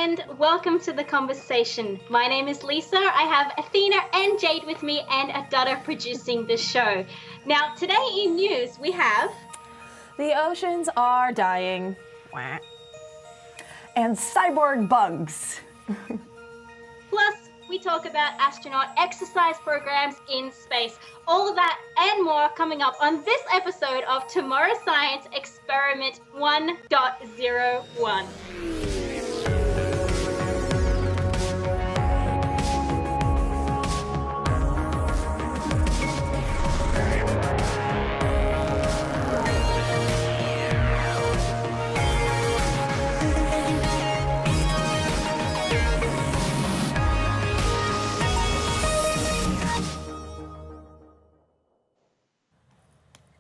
and welcome to the conversation. My name is Lisa. I have Athena and Jade with me and Adada producing the show. Now, today in news, we have... The oceans are dying. And cyborg bugs. Plus, we talk about astronaut exercise programs in space. All of that and more coming up on this episode of Tomorrow Science Experiment 1.01.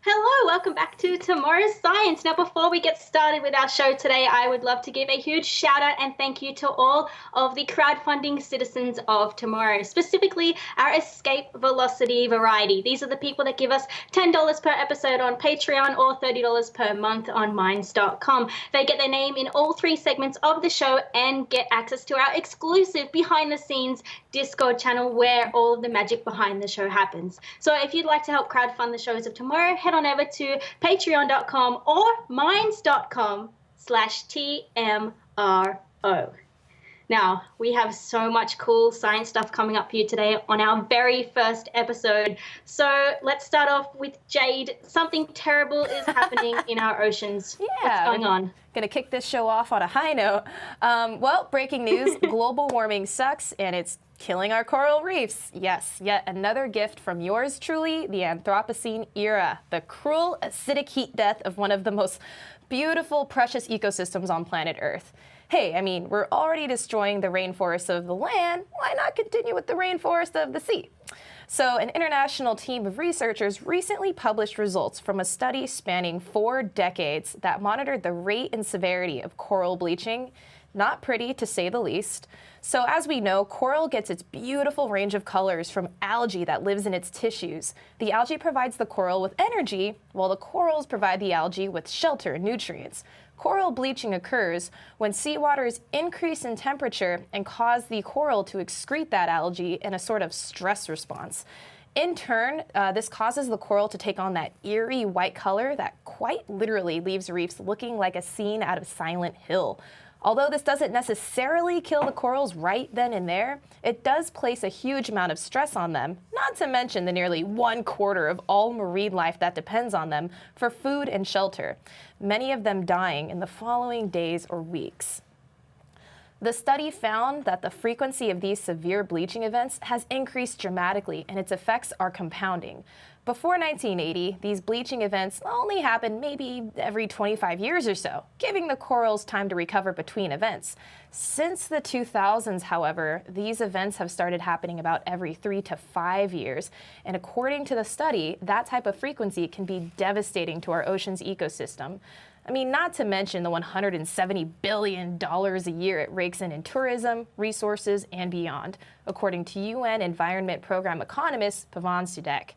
Hello, welcome back to Tomorrow's Science. Now, before we get started with our show today, I would love to give a huge shout out and thank you to all of the crowdfunding citizens of tomorrow, specifically our Escape Velocity variety. These are the people that give us $10 per episode on Patreon or $30 per month on Minds.com. They get their name in all three segments of the show and get access to our exclusive behind the scenes Discord channel where all of the magic behind the show happens. So if you'd like to help crowdfund the shows of tomorrow, head on over to patreon.com or minds.com/TMRO. Now, we have so much cool science stuff coming up for you today on our very first episode. So let's start off with Jade. Something terrible is happening in our oceans. Yeah. What's going on? Gonna kick this show off on a high note. Well, breaking news, global warming sucks and it's killing our coral reefs. Yes, yet another gift from yours truly, the Anthropocene era, the cruel acidic heat death of one of the most beautiful, precious ecosystems on planet Earth. Hey, I mean, we're already destroying the rainforests of the land. Why not continue with the rainforest of the sea? So an international team of researchers recently published results from a study spanning 4 decades that monitored the rate and severity of coral bleaching. Not pretty, to say the least. So as we know, coral gets its beautiful range of colors from algae that lives in its tissues. The algae provides the coral with energy, while the corals provide the algae with shelter and nutrients. Coral bleaching occurs when seawaters increase in temperature and cause the coral to excrete that algae in a sort of stress response. In turn, this causes the coral to take on that eerie white color that quite literally leaves reefs looking like a scene out of Silent Hill. Although this doesn't necessarily kill the corals right then and there, it does place a huge amount of stress on them, not to mention the nearly 1/4 of all marine life that depends on them for food and shelter, many of them dying in the following days or weeks. The study found that the frequency of these severe bleaching events has increased dramatically and its effects are compounding. Before 1980, these bleaching events only happened maybe every 25 years or so, giving the corals time to recover between events. Since the 2000s, however, these events have started happening about every 3 to 5 years, and according to the study, that type of frequency can be devastating to our ocean's ecosystem. I mean, not to mention the $170 billion a year it rakes in tourism, resources, and beyond, according to UN Environment Program economist Pavan Sudek.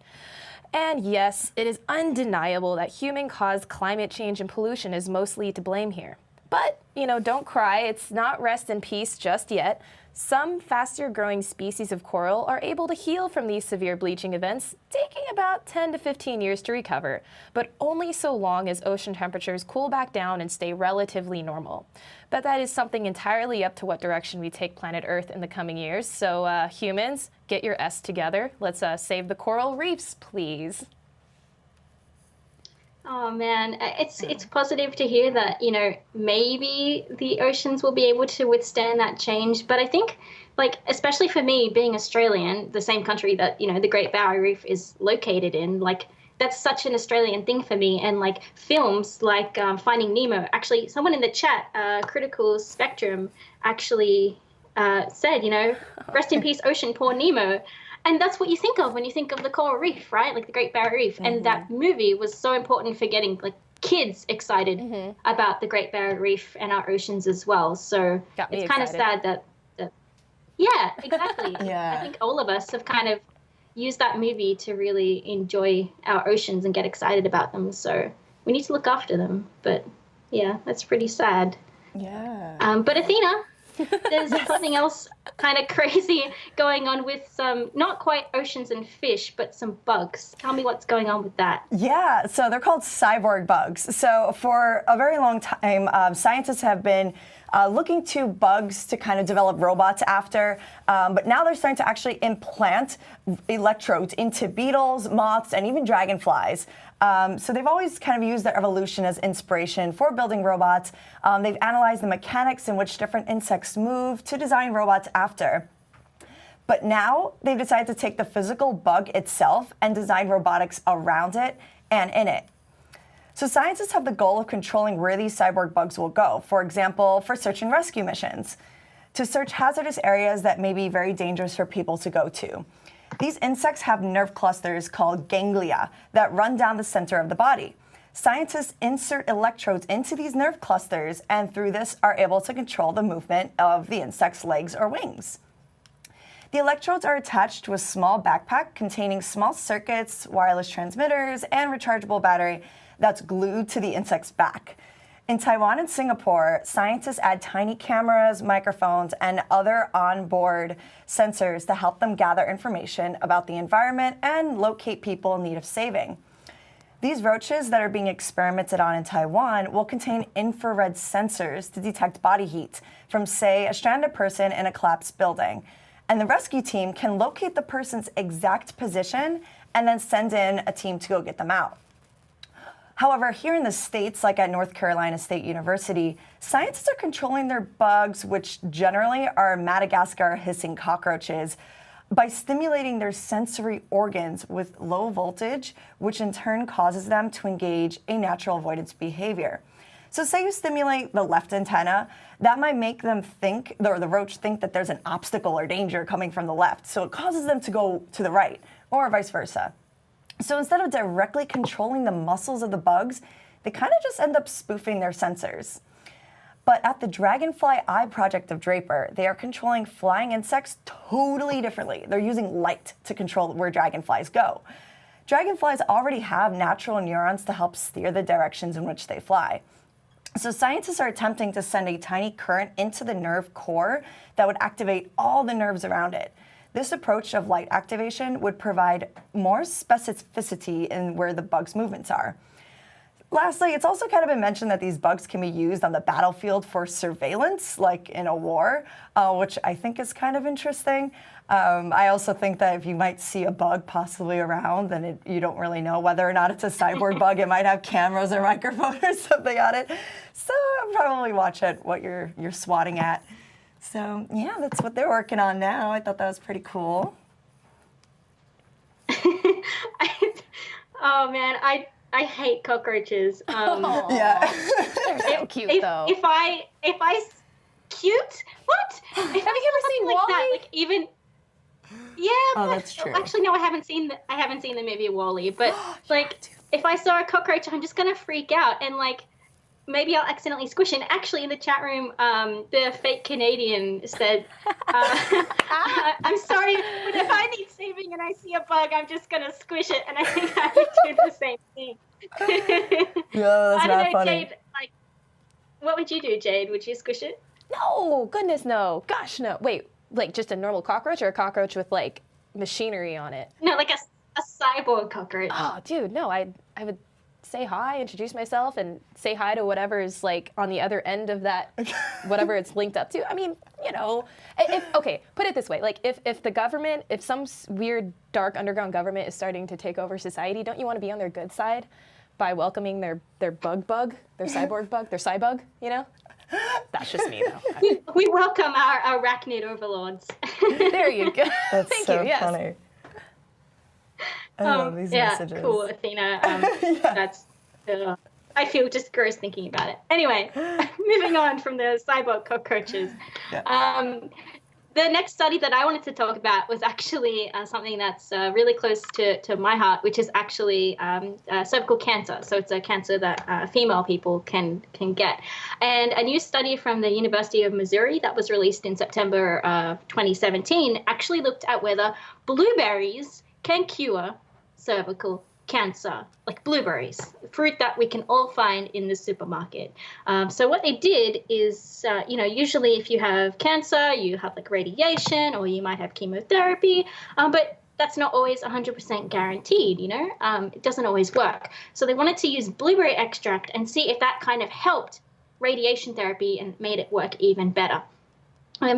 And yes, it is undeniable that human-caused climate change and pollution is mostly to blame here. But, don't cry, it's not rest in peace just yet. Some faster-growing species of coral are able to heal from these severe bleaching events, taking about 10 to 15 years to recover, but only so long as ocean temperatures cool back down and stay relatively normal. But that is something entirely up to what direction we take planet Earth in the coming years. So humans, get your S together. Let's save the coral reefs, please. Oh man, it's positive to hear that, maybe the oceans will be able to withstand that change. But I think, especially for me being Australian, the same country that, the Great Barrier Reef is located in, that's such an Australian thing for me. And films like Finding Nemo, actually someone in the chat, Critical Spectrum, actually said, rest in peace, ocean, poor Nemo. And that's what you think of when you think of the coral reef, right? Like the Great Barrier Reef. Mm-hmm. And that movie was so important for getting kids excited about the Great Barrier Reef and our oceans as well. So it's kind of sad that yeah, exactly. Yeah. I think all of us have kind of used that movie to really enjoy our oceans and get excited about them. So we need to look after them. But yeah, that's pretty sad. Yeah. But Athena, there's something else kind of crazy going on with some, not quite oceans and fish, but some bugs. Tell me what's going on with that. Yeah, so they're called cyborg bugs. So for a very long time, scientists have been looking to bugs to kind of develop robots after, but now they're starting to actually implant electrodes into beetles, moths, and even dragonflies. So they've always kind of used their evolution as inspiration for building robots. They've analyzed the mechanics in which different insects move to design robots after. But now they've decided to take the physical bug itself and design robotics around it and in it. So scientists have the goal of controlling where these cyborg bugs will go, for example, for search and rescue missions, to search hazardous areas that may be very dangerous for people to go to. These insects have nerve clusters called ganglia that run down the center of the body. Scientists insert electrodes into these nerve clusters and through this are able to control the movement of the insect's legs or wings. The electrodes are attached to a small backpack containing small circuits, wireless transmitters, and rechargeable battery that's glued to the insect's back. In Taiwan and Singapore, scientists add tiny cameras, microphones, and other onboard sensors to help them gather information about the environment and locate people in need of saving. These roaches that are being experimented on in Taiwan will contain infrared sensors to detect body heat from, say, a stranded person in a collapsed building. And the rescue team can locate the person's exact position and then send in a team to go get them out. However, here in the States, like at North Carolina State University, scientists are controlling their bugs, which generally are Madagascar hissing cockroaches, by stimulating their sensory organs with low voltage, which in turn causes them to engage a natural avoidance behavior. So say you stimulate the left antenna, that might make them think, or the roach think that there's an obstacle or danger coming from the left. So it causes them to go to the right, or vice versa. So instead of directly controlling the muscles of the bugs, they kind of just end up spoofing their sensors. But at the Dragonfly Eye project of Draper, they are controlling flying insects totally differently. They're using light to control where dragonflies go. Dragonflies already have natural neurons to help steer the directions in which they fly. So scientists are attempting to send a tiny current into the nerve core that would activate all the nerves around it. This approach of light activation would provide more specificity in where the bug's movements are. Lastly, it's also kind of been mentioned that these bugs can be used on the battlefield for surveillance, like in a war, which I think is kind of interesting. I also think that if you might see a bug possibly around, then you don't really know whether or not it's a cyborg bug. It might have cameras or microphones or something on it. So probably watch it what you're swatting at. So yeah, that's what they're working on now. I thought that was pretty cool. Oh man, I hate cockroaches. Yeah, They're so cute though. If I cute? What? Have you ever seen like Wall-E? that, like even. Yeah, Oh, but that's true. actually no, I haven't seen the movie Wall-E, but like if I saw a cockroach, I'm just gonna freak out and like maybe I'll accidentally squish it. Actually, in the chat room, the fake Canadian said, I'm sorry, but if I need saving and I see a bug, I'm just going to squish it. And I think I would do the same thing. Yeah, that's I don't not know, funny. Jade, like, what would you do, Jade? Would you squish it? No, goodness no. Gosh, no. Wait, like just a normal cockroach or a cockroach with like machinery on it? No, like a cyborg cockroach. Oh, dude, no. I would say hi, introduce myself, and say hi to whatever is like on the other end of that, whatever it's linked up to. I mean, you know, okay, put it this way. Like if the government, if some weird dark underground government is starting to take over society, don't you want to be on their good side by welcoming their bug, their cyborg bug, their cybug, you know? That's just me though. We welcome our arachnid overlords. There you go. That's Thank so you, yes. funny. I love these messages. Cool, Athena. That's. I feel just gross thinking about it. Anyway, moving on from the cyborg cockroaches. Yeah. The next study that I wanted to talk about was actually something that's really close to my heart, which is actually cervical cancer. So it's a cancer that female people can get. And a new study from the University of Missouri that was released in September of 2017 actually looked at whether blueberries can cure cervical cancer, like blueberries, fruit that we can all find in the supermarket. So what they did is, usually if you have cancer, you have like radiation or you might have chemotherapy, but that's not always 100% guaranteed, it doesn't always work. So they wanted to use blueberry extract and see if that kind of helped radiation therapy and made it work even better.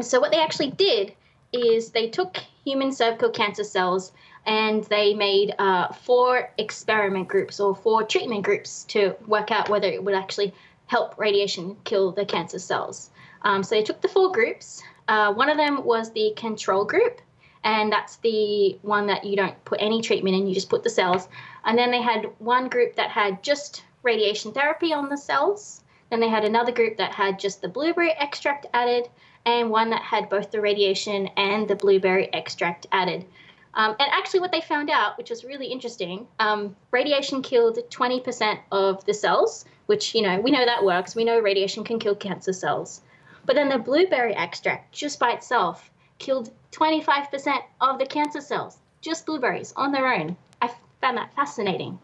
So what they actually did is they took human cervical cancer cells and they made 4 experiment groups or 4 treatment groups to work out whether it would actually help radiation kill the cancer cells. So they took the 4 groups. One of them was the control group, and that's the one that you don't put any treatment in, you just put the cells. And then they had one group that had just radiation therapy on the cells. Then they had another group that had just the blueberry extract added, and one that had both the radiation and the blueberry extract added. And actually what they found out, which was really interesting, radiation killed 20% of the cells, which, we know that works. We know radiation can kill cancer cells. But then the blueberry extract, just by itself, killed 25% of the cancer cells, just blueberries on their own. I found that fascinating.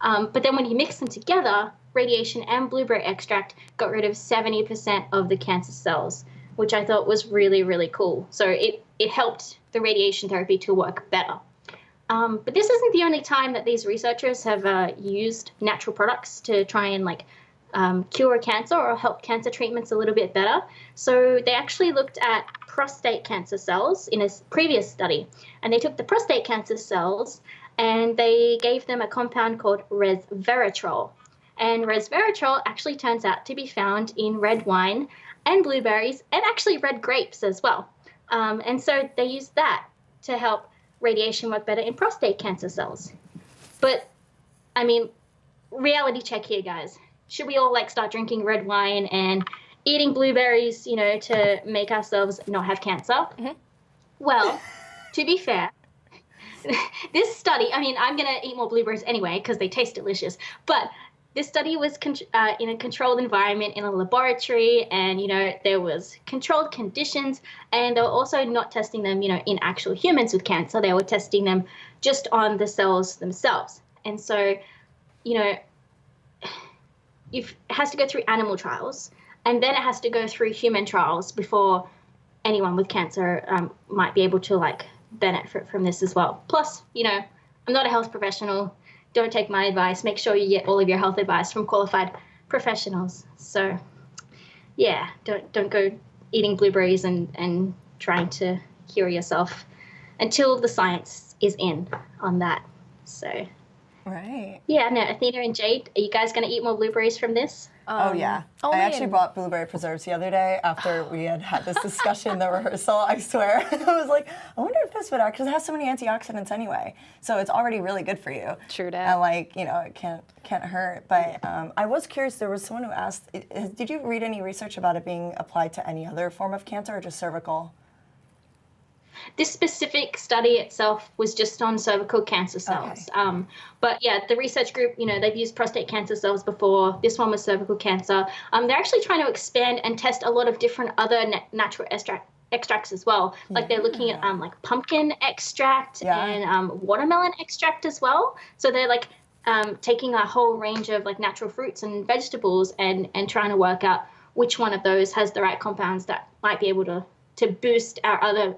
But then when you mix them together, radiation and blueberry extract got rid of 70% of the cancer cells, which I thought was really, really cool. So it helped the radiation therapy to work better. But this isn't the only time that these researchers have used natural products to try and cure cancer or help cancer treatments a little bit better. So they actually looked at prostate cancer cells in a previous study, and they took the prostate cancer cells and they gave them a compound called resveratrol. And resveratrol actually turns out to be found in red wine and blueberries and actually red grapes as well. And so they used that to help radiation work better in prostate cancer cells. But, reality check here, guys. Should we all start drinking red wine and eating blueberries, to make ourselves not have cancer? Mm-hmm. Well, to be fair, this study, I'm going to eat more blueberries anyway because they taste delicious. But this study was in a controlled environment in a laboratory, and, there was controlled conditions, and they were also not testing them, in actual humans with cancer. They were testing them just on the cells themselves. And so, it has to go through animal trials, and then it has to go through human trials before anyone with cancer might be able to, benefit from this as well. Plus, I'm not a health professional. Don't take my advice. Make sure you get all of your health advice from qualified professionals. So, yeah, don't go eating blueberries and trying to cure yourself until the science is in on that. So, right. Yeah, no, Athena and Jade, are you guys going to eat more blueberries from this? Oh, yeah. I actually bought blueberry preserves the other day after we had this discussion in the rehearsal, I swear. I was like, I wonder if this would actually, it has so many antioxidants anyway. So it's already really good for you. True that. And it can't hurt. But I was curious, there was someone who asked, did you read any research about it being applied to any other form of cancer or just cervical? This specific study itself was just on cervical cancer cells. Okay. But yeah, the research group, they've used prostate cancer cells before. This one was cervical cancer. They're actually trying to expand and test a lot of different other natural extracts as well. Like they're looking at pumpkin extract and watermelon extract as well. So they're taking a whole range of natural fruits and vegetables and trying to work out which one of those has the right compounds that might be able to boost our other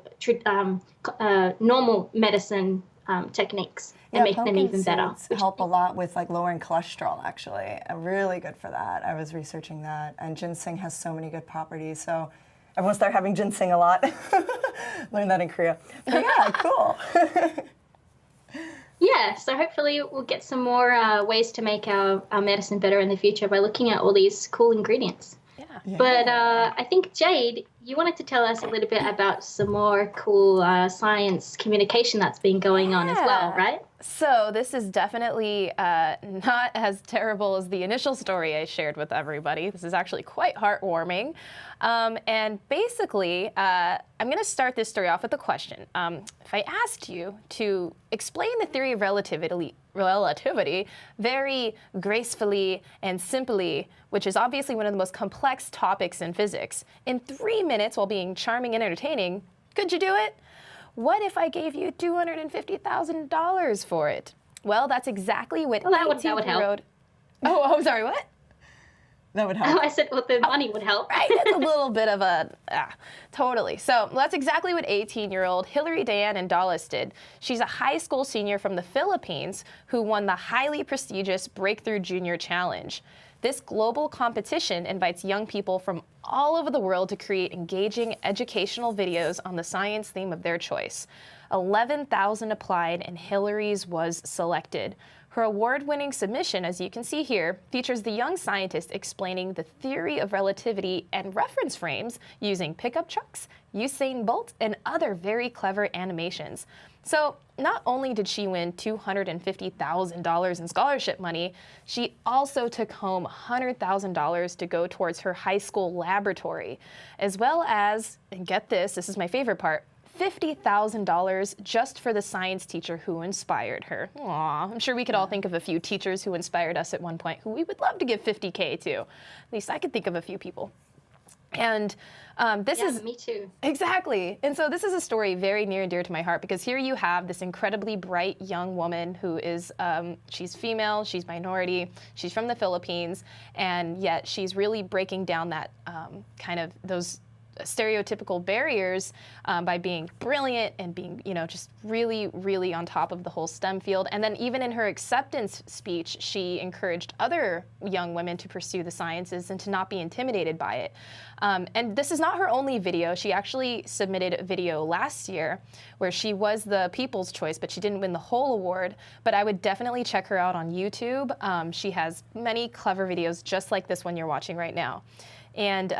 normal medicine techniques and make them even better. Help a lot with lowering cholesterol, actually. Really good for that. I was researching that. And ginseng has so many good properties. So everyone start having ginseng a lot. Learned that in Korea. But yeah, cool. Yeah, so hopefully we'll get some more ways to make our medicine better in the future by looking at all these cool ingredients. Yeah. But I think, Jade, you wanted to tell us a little bit about some more cool science communication that's been going on as well, right? So this is definitely not as terrible as the initial story I shared with everybody. This is actually quite heartwarming. And basically, I'm going to start this story off with a question. If I asked you to explain the theory of relativity very gracefully and simply, which is obviously one of the most complex topics in physics, in 3 minutes while being charming and entertaining, could you do it? What if I gave you $250,000 for it? Well, that's exactly what Well, that would help. Oh, sorry, what? That would help. I said, well, the money would help. Right, it's a little bit of a, totally. So that's exactly what 18-year-old Hillary Diane Andales did. She's a high school senior from the Philippines who won the highly prestigious Breakthrough Junior Challenge. This global competition invites young people from all over the world to create engaging educational videos on the science theme of their choice. 11,000 applied and Hillary's was selected. Her award-winning submission, as you can see here, features the young scientist explaining the theory of relativity and reference frames using pickup trucks, Usain Bolt, and other very clever animations. So not only did she win $250,000 in scholarship money, she also took home $100,000 to go towards her high school laboratory, as well as, and get this, this is my favorite part, $50,000 just for the science teacher who inspired her. Aw, I'm sure we could all think of a few teachers who inspired us at one point who we would love to give $50K to. At least I could think of a few people. And this is... me too. Exactly. And so this is a story very near and dear to my heart because here you have this incredibly bright young woman who is, she's female, she's minority, she's from the Philippines, and yet she's really breaking down that kind of those stereotypical barriers by being brilliant and being, just really, really on top of the whole STEM field. And then even in her acceptance speech, she encouraged other young women to pursue the sciences and to not be intimidated by it. And this is not her only video. She actually submitted a video last year where she was the People's Choice, but she didn't win the whole award. But I would definitely check her out on YouTube. She has many clever videos just like this one you're watching right now. And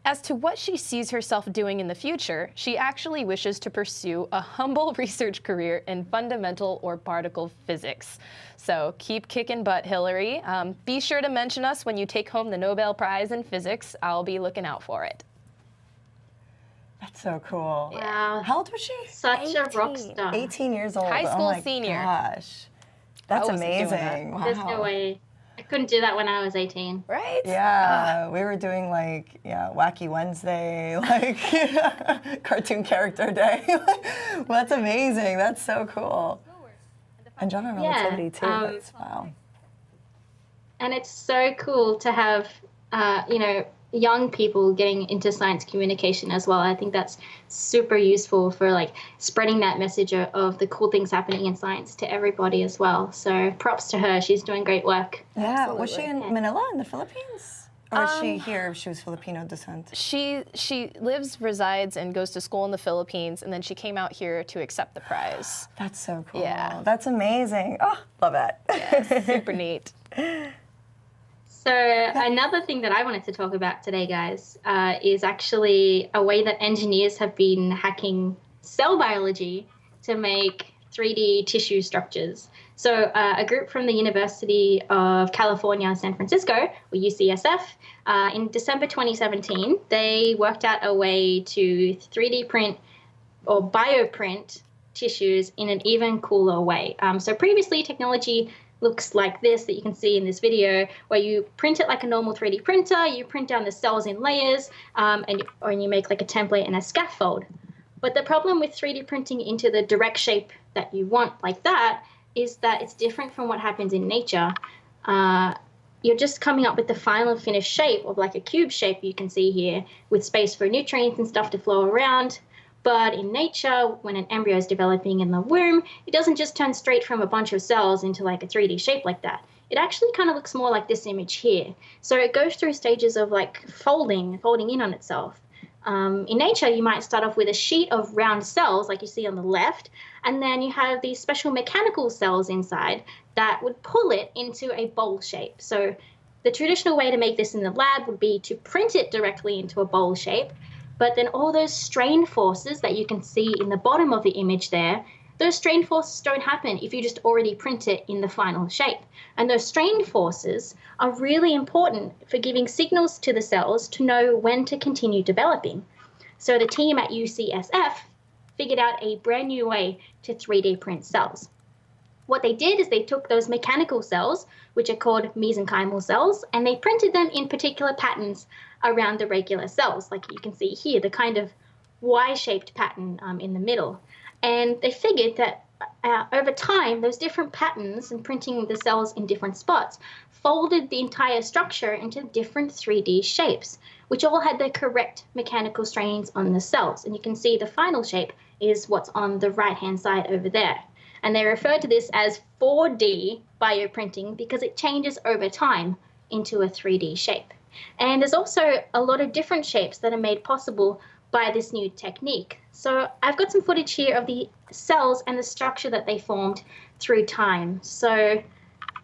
as to what she sees herself doing in the future, she actually wishes to pursue a humble research career in fundamental or particle physics. So keep kicking butt, Hillary. Be sure to mention us when you take home the Nobel Prize in Physics. I'll be looking out for it. That's so cool. Wow. How old was she? Such a rock star. 18 years old. High school oh my senior. Gosh. That's I wasn't doing that. amazing. Wow. There's no way. I couldn't do that when I was 18. Right? Yeah, we were doing Wacky Wednesday, cartoon character day. Well, that's amazing. That's so cool. And general relativity too. That's wow. And it's so cool to have, young people getting into science communication as well. I think that's super useful for spreading that message of the cool things happening in science to everybody as well. So props to her. She's doing great work. Yeah. Absolutely. Was she in Manila in the Philippines? Or was she here? She was Filipino descent. She lives, resides, and goes to school in the Philippines, and then she came out here to accept the prize. That's so cool. Yeah. That's amazing. Oh, love that. Yeah, super neat. So another thing that I wanted to talk about today, guys, is actually a way that engineers have been hacking cell biology to make 3D tissue structures. So a group from the University of California, San Francisco, or UCSF, in December 2017, they worked out a way to 3D print or bioprint tissues in an even cooler way. So previously, technology looks like this that you can see in this video, where you print it like a normal 3D printer, you print down the cells in layers, and you make a template and a scaffold. But the problem with 3D printing into the direct shape that you want like that is that it's different from what happens in nature. You're just coming up with the final finished shape of a cube shape you can see here, with space for nutrients and stuff to flow around. But in nature, when an embryo is developing in the womb, it doesn't just turn straight from a bunch of cells into a 3D shape like that. It actually kind of looks more like this image here. So it goes through stages of folding in on itself. In nature, you might start off with a sheet of round cells like you see on the left, and then you have these special mechanical cells inside that would pull it into a bowl shape. So the traditional way to make this in the lab would be to print it directly into a bowl shape. But then all those strain forces that you can see in the bottom of the image there, those strain forces don't happen if you just already print it in the final shape. And those strain forces are really important for giving signals to the cells to know when to continue developing. So the team at UCSF figured out a brand new way to 3D print cells. What they did is they took those mechanical cells, which are called mesenchymal cells, and they printed them in particular patterns around the regular cells, like you can see here, the kind of Y-shaped pattern in the middle. And they figured that over time, those different patterns and printing the cells in different spots folded the entire structure into different 3D shapes, which all had the correct mechanical strains on the cells. And you can see the final shape is what's on the right-hand side over there. And they refer to this as 4D bioprinting because it changes over time into a 3D shape. And there's also a lot of different shapes that are made possible by this new technique. So I've got some footage here of the cells and the structure that they formed through time. So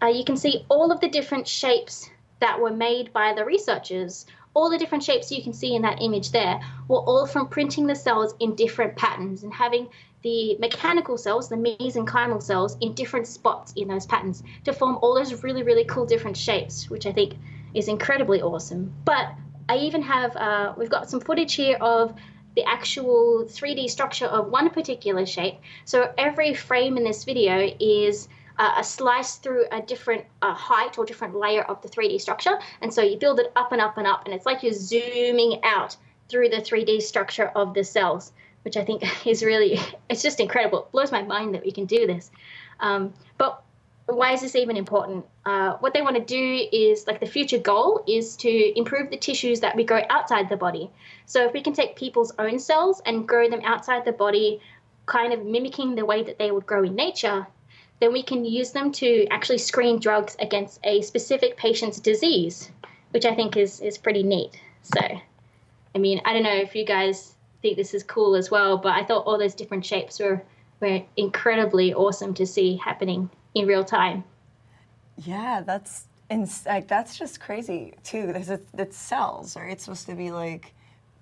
you can see all of the different shapes that were made by the researchers. All the different shapes you can see in that image there were all from printing the cells in different patterns and having the mechanical cells, the mesenchymal cells, in different spots in those patterns to form all those really, really cool different shapes, which I think is incredibly awesome. But I even have, we've got some footage here of the actual 3D structure of one particular shape. So every frame in this video is a slice through a different height or different layer of the 3D structure. And so you build it up and up and up, and it's like you're zooming out through the 3D structure of the cells, which I think is really, it's just incredible. It blows my mind that we can do this. But why is this even important? What they want to do is, like, the future goal is to improve the tissues that we grow outside the body. So if we can take people's own cells and grow them outside the body, kind of mimicking the way that they would grow in nature, then we can use them to actually screen drugs against a specific patient's disease, which I think is pretty neat. So, I mean, I don't know if you guys think this is cool as well, but I thought all those different shapes were incredibly awesome to see happening in real time. Yeah, that's just crazy too. Because it's cells, right? It's supposed to be like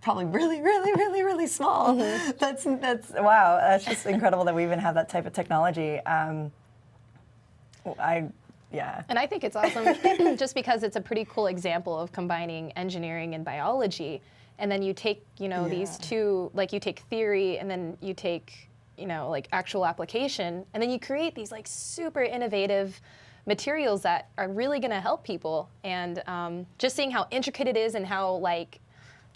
probably really, really, really, really small. Mm-hmm. That's wow. That's just incredible that we even have that type of technology. Yeah. And I think it's awesome just because it's a pretty cool example of combining engineering and biology. And then you take, these two, like you take theory and then you take, like actual application, and then you create these like super innovative materials that are really going to help people. And just seeing how intricate it is and how like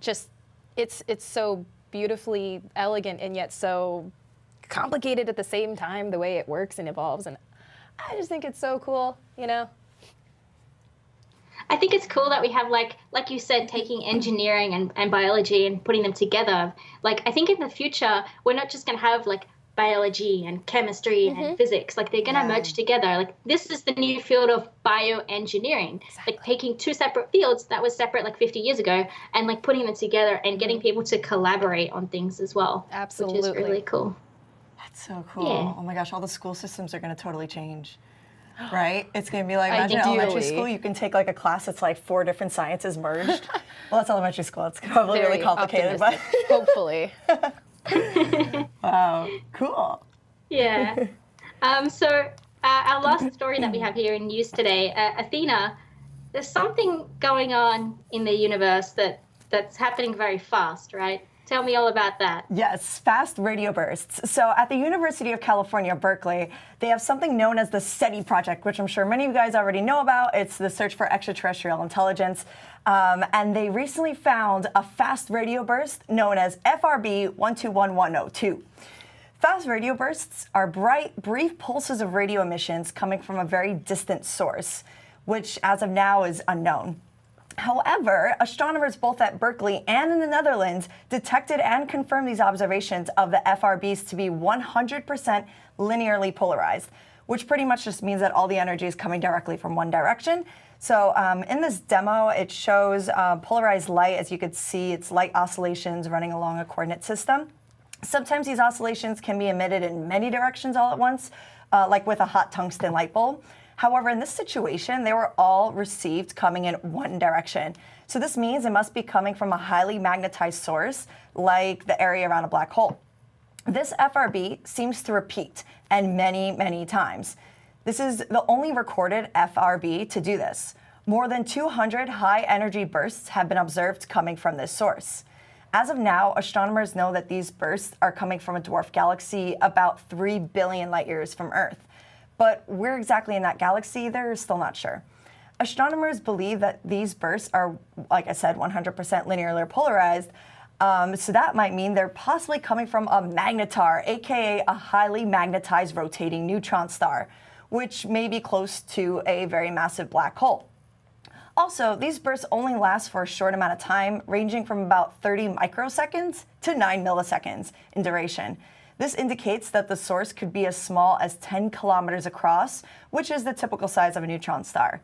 just it's so beautifully elegant and yet so complicated at the same time, the way it works and evolves. And I just think it's so cool, I think it's cool that we have, like you said, taking engineering and biology and putting them together. Like, I think in the future, we're not just going to have, like, biology and chemistry and physics. Like, they're going to merge together. Like, this is the new field of bioengineering. Exactly. Like, taking two separate fields that was separate, like, 50 years ago and, like, putting them together and getting people to collaborate on things as well. Absolutely. Which is really cool. That's so cool. Yeah. Oh, my gosh, all the school systems are going to totally change. Right? It's going to be like, imagine elementary school, you can take like a class that's like 4 different sciences merged. Well, that's elementary school. It's probably Very really complicated, but hopefully. Wow, cool. Yeah. So our last story that we have here in news today, Athena, there's something going on in the universe that's happening very fast, right? Tell me all about that. Yes, fast radio bursts. So at the University of California, Berkeley, they have something known as the SETI project, which I'm sure many of you guys already know about. It's the search for extraterrestrial intelligence. And they recently found a fast radio burst known as FRB 121102. Fast radio bursts are bright, brief pulses of radio emissions coming from a very distant source, which as of now is unknown. However, astronomers both at Berkeley and in the Netherlands detected and confirmed these observations of the FRBs to be 100% linearly polarized, which pretty much just means that all the energy is coming directly from one direction. So in this demo, it shows polarized light. As you could see, it's light oscillations running along a coordinate system. Sometimes these oscillations can be emitted in many directions all at once, like with a hot tungsten light bulb. However, in this situation, they were all received coming in one direction. So this means it must be coming from a highly magnetized source, like the area around a black hole. This FRB seems to repeat, and many, many times. This is the only recorded FRB to do this. More than 200 high-energy bursts have been observed coming from this source. As of now, astronomers know that these bursts are coming from a dwarf galaxy about 3 billion light years from Earth. But where exactly in that galaxy, they're still not sure. Astronomers believe that these bursts are, like I said, 100% linearly polarized, So that might mean they're possibly coming from a magnetar, aka a highly magnetized rotating neutron star, which may be close to a very massive black hole. Also, these bursts only last for a short amount of time, ranging from about 30 microseconds to 9 milliseconds in duration. This indicates that the source could be as small as 10 kilometers across, which is the typical size of a neutron star.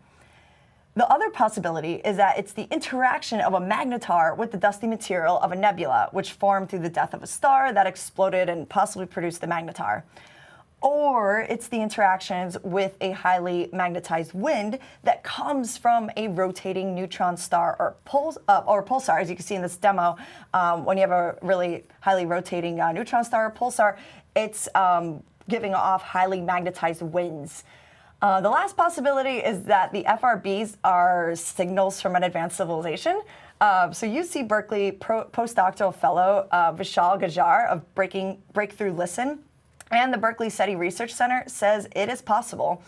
The other possibility is that it's the interaction of a magnetar with the dusty material of a nebula, which formed through the death of a star that exploded and possibly produced the magnetar. Or it's the interactions with a highly magnetized wind that comes from a rotating neutron star or pulsar. As you can see in this demo, when you have a really highly rotating neutron star or pulsar, it's giving off highly magnetized winds. The last possibility is that the FRBs are signals from an advanced civilization. So UC Berkeley postdoctoral fellow Vishal Gajar of Breakthrough Listen and the Berkeley SETI Research Center says it is possible.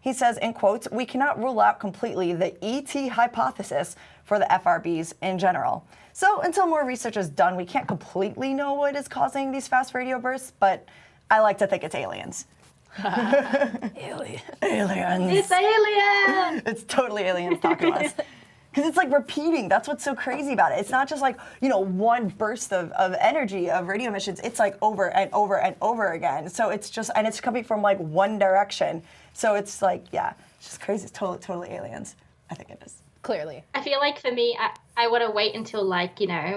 He says, in quotes, "We cannot rule out completely the ET hypothesis for the FRBs in general." So until more research is done, we can't completely know what is causing these fast radio bursts, but I like to think it's aliens. Aliens. It's aliens! It's totally aliens talking to us. Because it's like repeating. That's what's so crazy about it. It's not just like, one burst of energy of radio emissions. It's like over and over and over again. So it's just, and it's coming from like one direction. So it's like, yeah, it's just crazy. It's totally aliens. I think it is. Clearly. I feel like for me, I want to wait until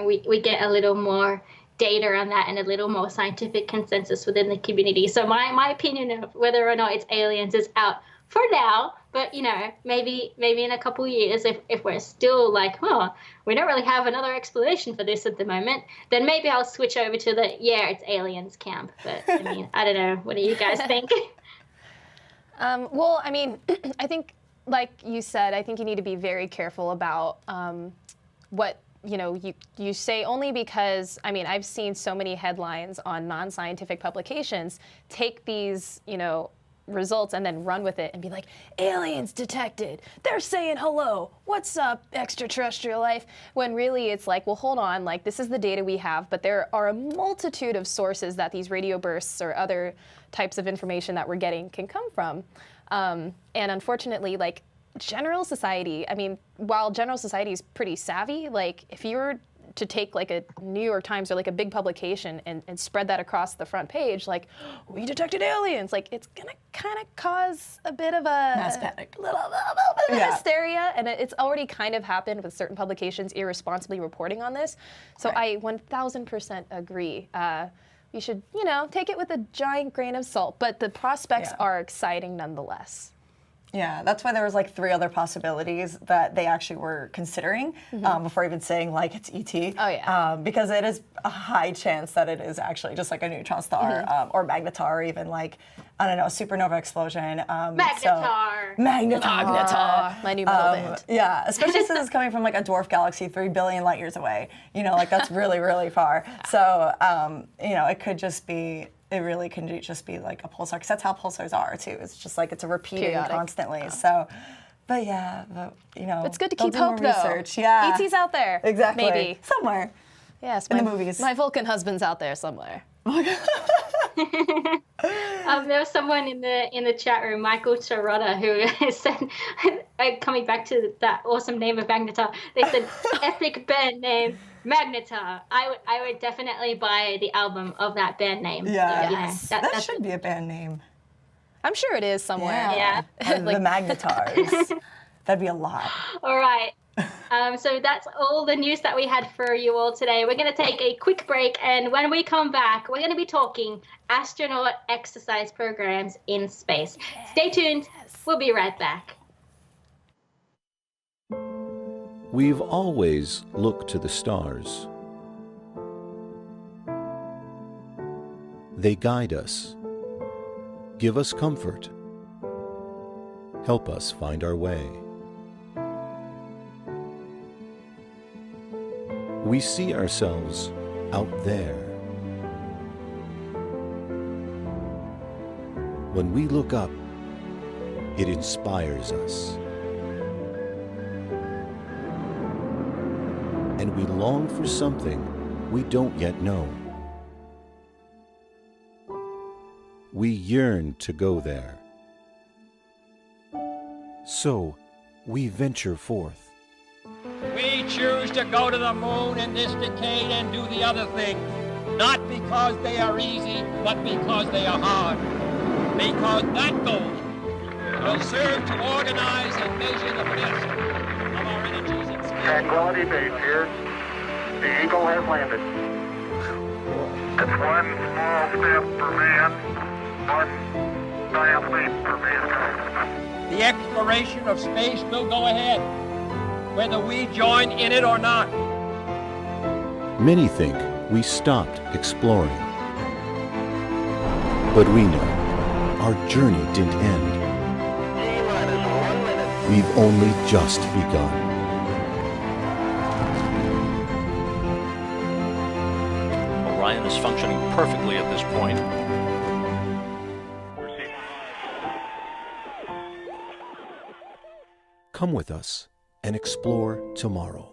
we get a little more data on that and a little more scientific consensus within the community. So my opinion of whether or not it's aliens is out for now, but maybe in a couple of years, if we're still like, we don't really have another explanation for this at the moment, then maybe I'll switch over to the it's aliens camp. But I mean, I don't know. What do you guys think? Well, I mean, I think, like you said, I think you need to be very careful about what you say, only because, I mean, I've seen so many headlines on non-scientific publications take these, results and then run with it and be like, aliens detected, they're saying hello, what's up, extraterrestrial life? When really it's like, well, hold on, like, this is the data we have, but there are a multitude of sources that these radio bursts or other types of information that we're getting can come from. And unfortunately, like, general society, I mean, while general society is pretty savvy, like, if you were to take like a New York Times or like a big publication and spread that across the front page, like, we detected aliens, like, it's gonna kind of cause a bit of a mass panic, a little bit of hysteria, and it's already kind of happened with certain publications irresponsibly reporting on this. So right. I 1000% agree. You should, take it with a giant grain of salt, but the prospects are exciting nonetheless. Yeah, that's why there was like 3 other possibilities that they actually were considering before even saying like it's ET. Oh yeah. Because it is a high chance that it is actually just like a neutron star or magnetar, or even like, I don't know, a supernova explosion. Magnetar. Magnetar. My new metal band. Yeah, especially since it's coming from like a dwarf galaxy 3 billion light years away. Like that's really, really far. So, it could just be. It really can just be like a pulsar, because that's how pulsars are too. It's just like it's a repeating constantly. Yeah. So, but it's good to keep hope though. Research. Yeah, ET's out there. Exactly. Maybe somewhere. Yes, in the movies. My Vulcan husband's out there somewhere. There was someone in the chat room, Michael Charlotta, who said, coming back to that awesome name of Magnetar, they said, epic band name, Magnetar. I would definitely buy the album of that band name. Yeah, that should be a band name. I'm sure it is somewhere. Yeah. Like, the Magnetars. That'd be a lot. All right. So that's all the news that we had for you all today. We're going to take a quick break, and when we come back, we're going to be talking astronaut exercise programs in space. Stay tuned. We'll be right back. We've always looked to the stars. They guide us, give us comfort, help us find our way. We see ourselves out there. When we look up, it inspires us. And we long for something we don't yet know. We yearn to go there. So, we venture forth. We choose to go to the moon in this decade and do the other thing, not because they are easy, but because they are hard. Because that goal will serve to organize and measure the best of our energies and skills. Tranquility Base here. The Eagle has landed. It's one small step for man, one giant leap for mankind. The exploration of space will go ahead, whether we join in it or not. Many think we stopped exploring. But we know our journey didn't end. T-minus 1 minute. We've only just begun. Orion is functioning perfectly at this point. Come with us and explore tomorrow.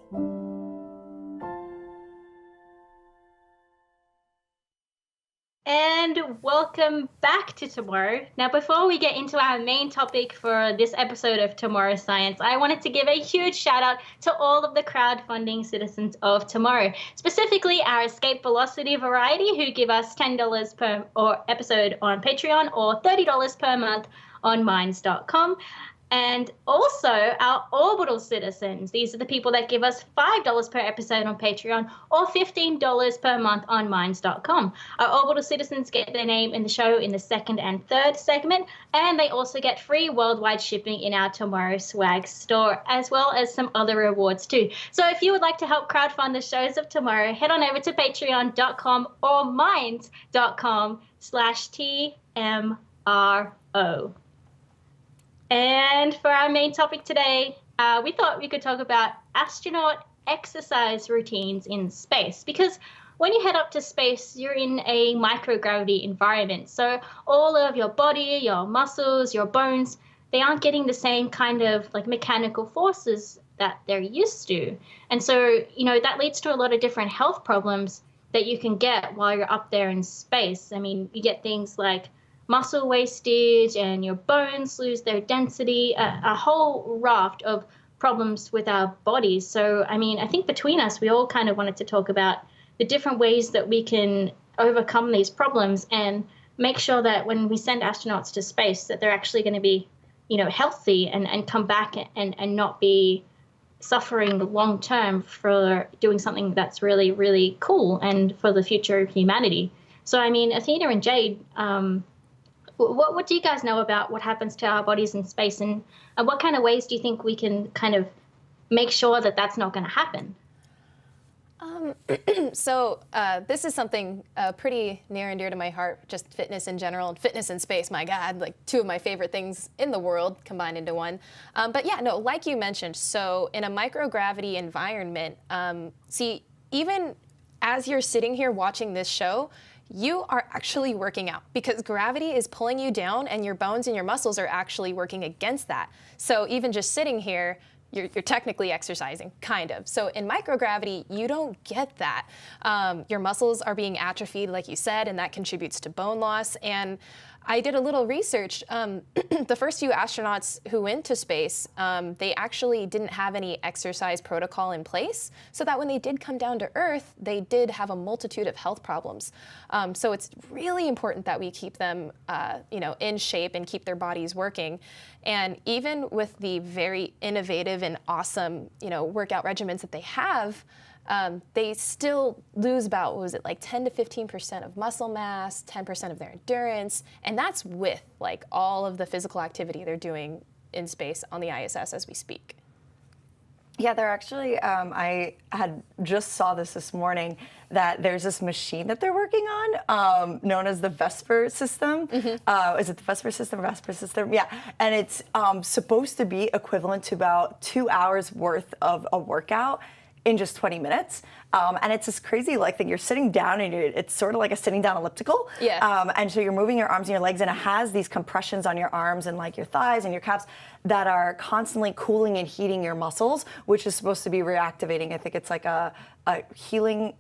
And welcome back to Tomorrow. Now, before we get into our main topic for this episode of Tomorrow Science, I wanted to give a huge shout out to all of the crowdfunding citizens of tomorrow, specifically our Escape Velocity variety, who give us $10 per episode on Patreon or $30 per month on Minds.com. And also our orbital citizens. These are the people that give us $5 per episode on Patreon or $15 per month on Minds.com. Our orbital citizens get their name in the show in the second and third segment, and they also get free worldwide shipping in our Tomorrow Swag store, as well as some other rewards too. So if you would like to help crowdfund the shows of tomorrow, head on over to patreon.com or minds.com/TMRO. And for our main topic today, we thought we could talk about astronaut exercise routines in space. Because when you head up to space, you're in a microgravity environment. So all of your body, your muscles, your bones, they aren't getting the same kind of like mechanical forces that they're used to. And so, you know, that leads to a lot of different health problems that you can get while you're up there in space. I mean, you get things like muscle wastage, and your bones lose their density, a whole raft of problems with our bodies. So, I mean, I think between us, we all kind of wanted to talk about the different ways that we can overcome these problems and make sure that when we send astronauts to space, that they're actually going to be, you know, healthy and come back and not be suffering long term for doing something that's really, really cool and for the future of humanity. So, I mean, Athena and Jade, what do you guys know about what happens to our bodies in space, and what kind of ways do you think we can kind of make sure that that's not going to happen? So this is something pretty near and dear to my heart, just fitness in general and fitness in space. My God, like two of my favorite things in the world combined into one. But yeah, no, like you mentioned, so in a microgravity environment, see, even as you're sitting here watching this show, you are actually working out because gravity is pulling you down and your bones and your muscles are actually working against that. So even just sitting here, you're technically exercising, kind of. So in microgravity, you don't get that. Your muscles are being atrophied, like you said, and that contributes to bone loss. And I did a little research. The first few astronauts who went to space, they actually didn't have any exercise protocol in place, so that when they did come down to Earth, they did have a multitude of health problems. So it's really important that we keep them, in shape and keep their bodies working. And even with the very innovative and awesome, workout regimens that they have, they still lose about, 10 to 15% of muscle mass, 10% of their endurance, and that's with like all of the physical activity they're doing in space on the ISS as we speak. Yeah, they're actually, I had just saw this morning, that there's this machine that they're working on known as the Vesper system. Mm-hmm. Is it the Vesper system or Vesper system? Yeah, and it's supposed to be equivalent to about 2 hours worth of a workout in just 20 minutes. And it's this crazy thing. You're sitting down and it's sort of like a sitting down elliptical. Yeah. And so you're moving your arms and your legs, and it has these compressions on your arms and like your thighs and your calves that are constantly cooling and heating your muscles, which is supposed to be reactivating. I think it's like a healing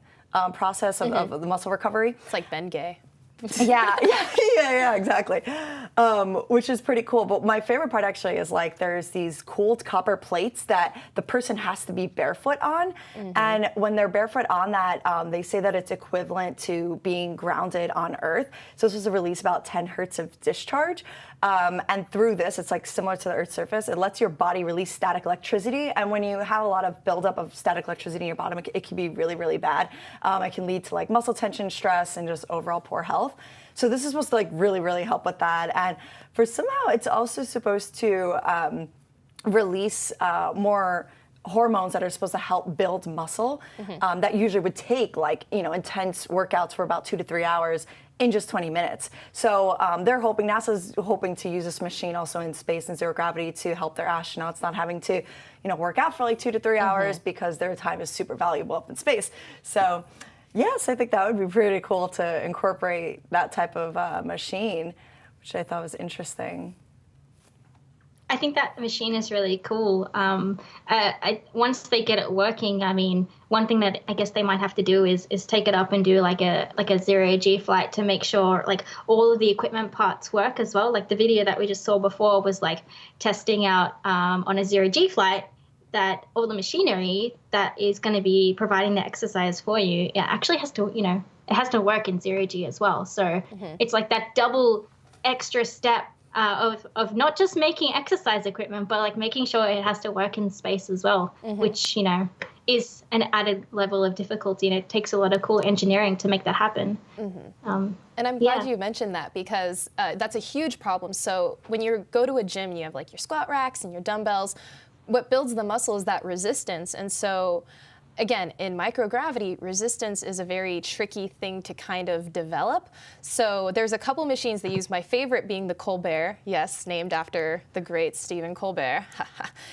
process of the muscle recovery. It's like Ben Gay. Yeah, exactly. Which is pretty cool. But my favorite part actually is like there's these cooled copper plates that the person has to be barefoot on. And when they're barefoot on that, they say that it's equivalent to being grounded on Earth. So this was to release about 10 hertz of discharge. And through this, it's like similar to the Earth's surface. It lets your body release static electricity. And when you have a lot of buildup of static electricity in your bottom, it can be really, really bad. It can lead to like muscle tension, stress, and just overall poor health. So this is supposed to like really, really help with that. And for somehow, it's also supposed to release more hormones that are supposed to help build muscle that usually would take like, intense workouts for about 2 to 3 hours in just 20 minutes. So NASA's hoping to use this machine also in space and zero gravity to help their astronauts not having to, work out for like 2 to 3 hours because their time is super valuable up in space. So yes, I think that would be pretty cool to incorporate that type of machine, which I thought was interesting. I think that machine is really cool. Once they get it working, I mean, one thing that I guess they might have to do is take it up and do like a zero-G flight to make sure like all of the equipment parts work as well. Like the video that we just saw before was like testing out on a zero-G flight that all the machinery that is going to be providing the exercise for you, it actually has to, it has to work in zero-G as well. So it's like that double extra step of not just making exercise equipment, but like making sure it has to work in space as well, which, is an added level of difficulty, and it takes a lot of cool engineering to make that happen. And I'm glad you mentioned that because that's a huge problem. So when you go to a gym, you have like your squat racks and your dumbbells. What builds the muscle is that resistance. And so again, in microgravity, resistance is a very tricky thing to kind of develop. So there's a couple machines that use, my favorite being the Colbert, yes, named after the great Stephen Colbert.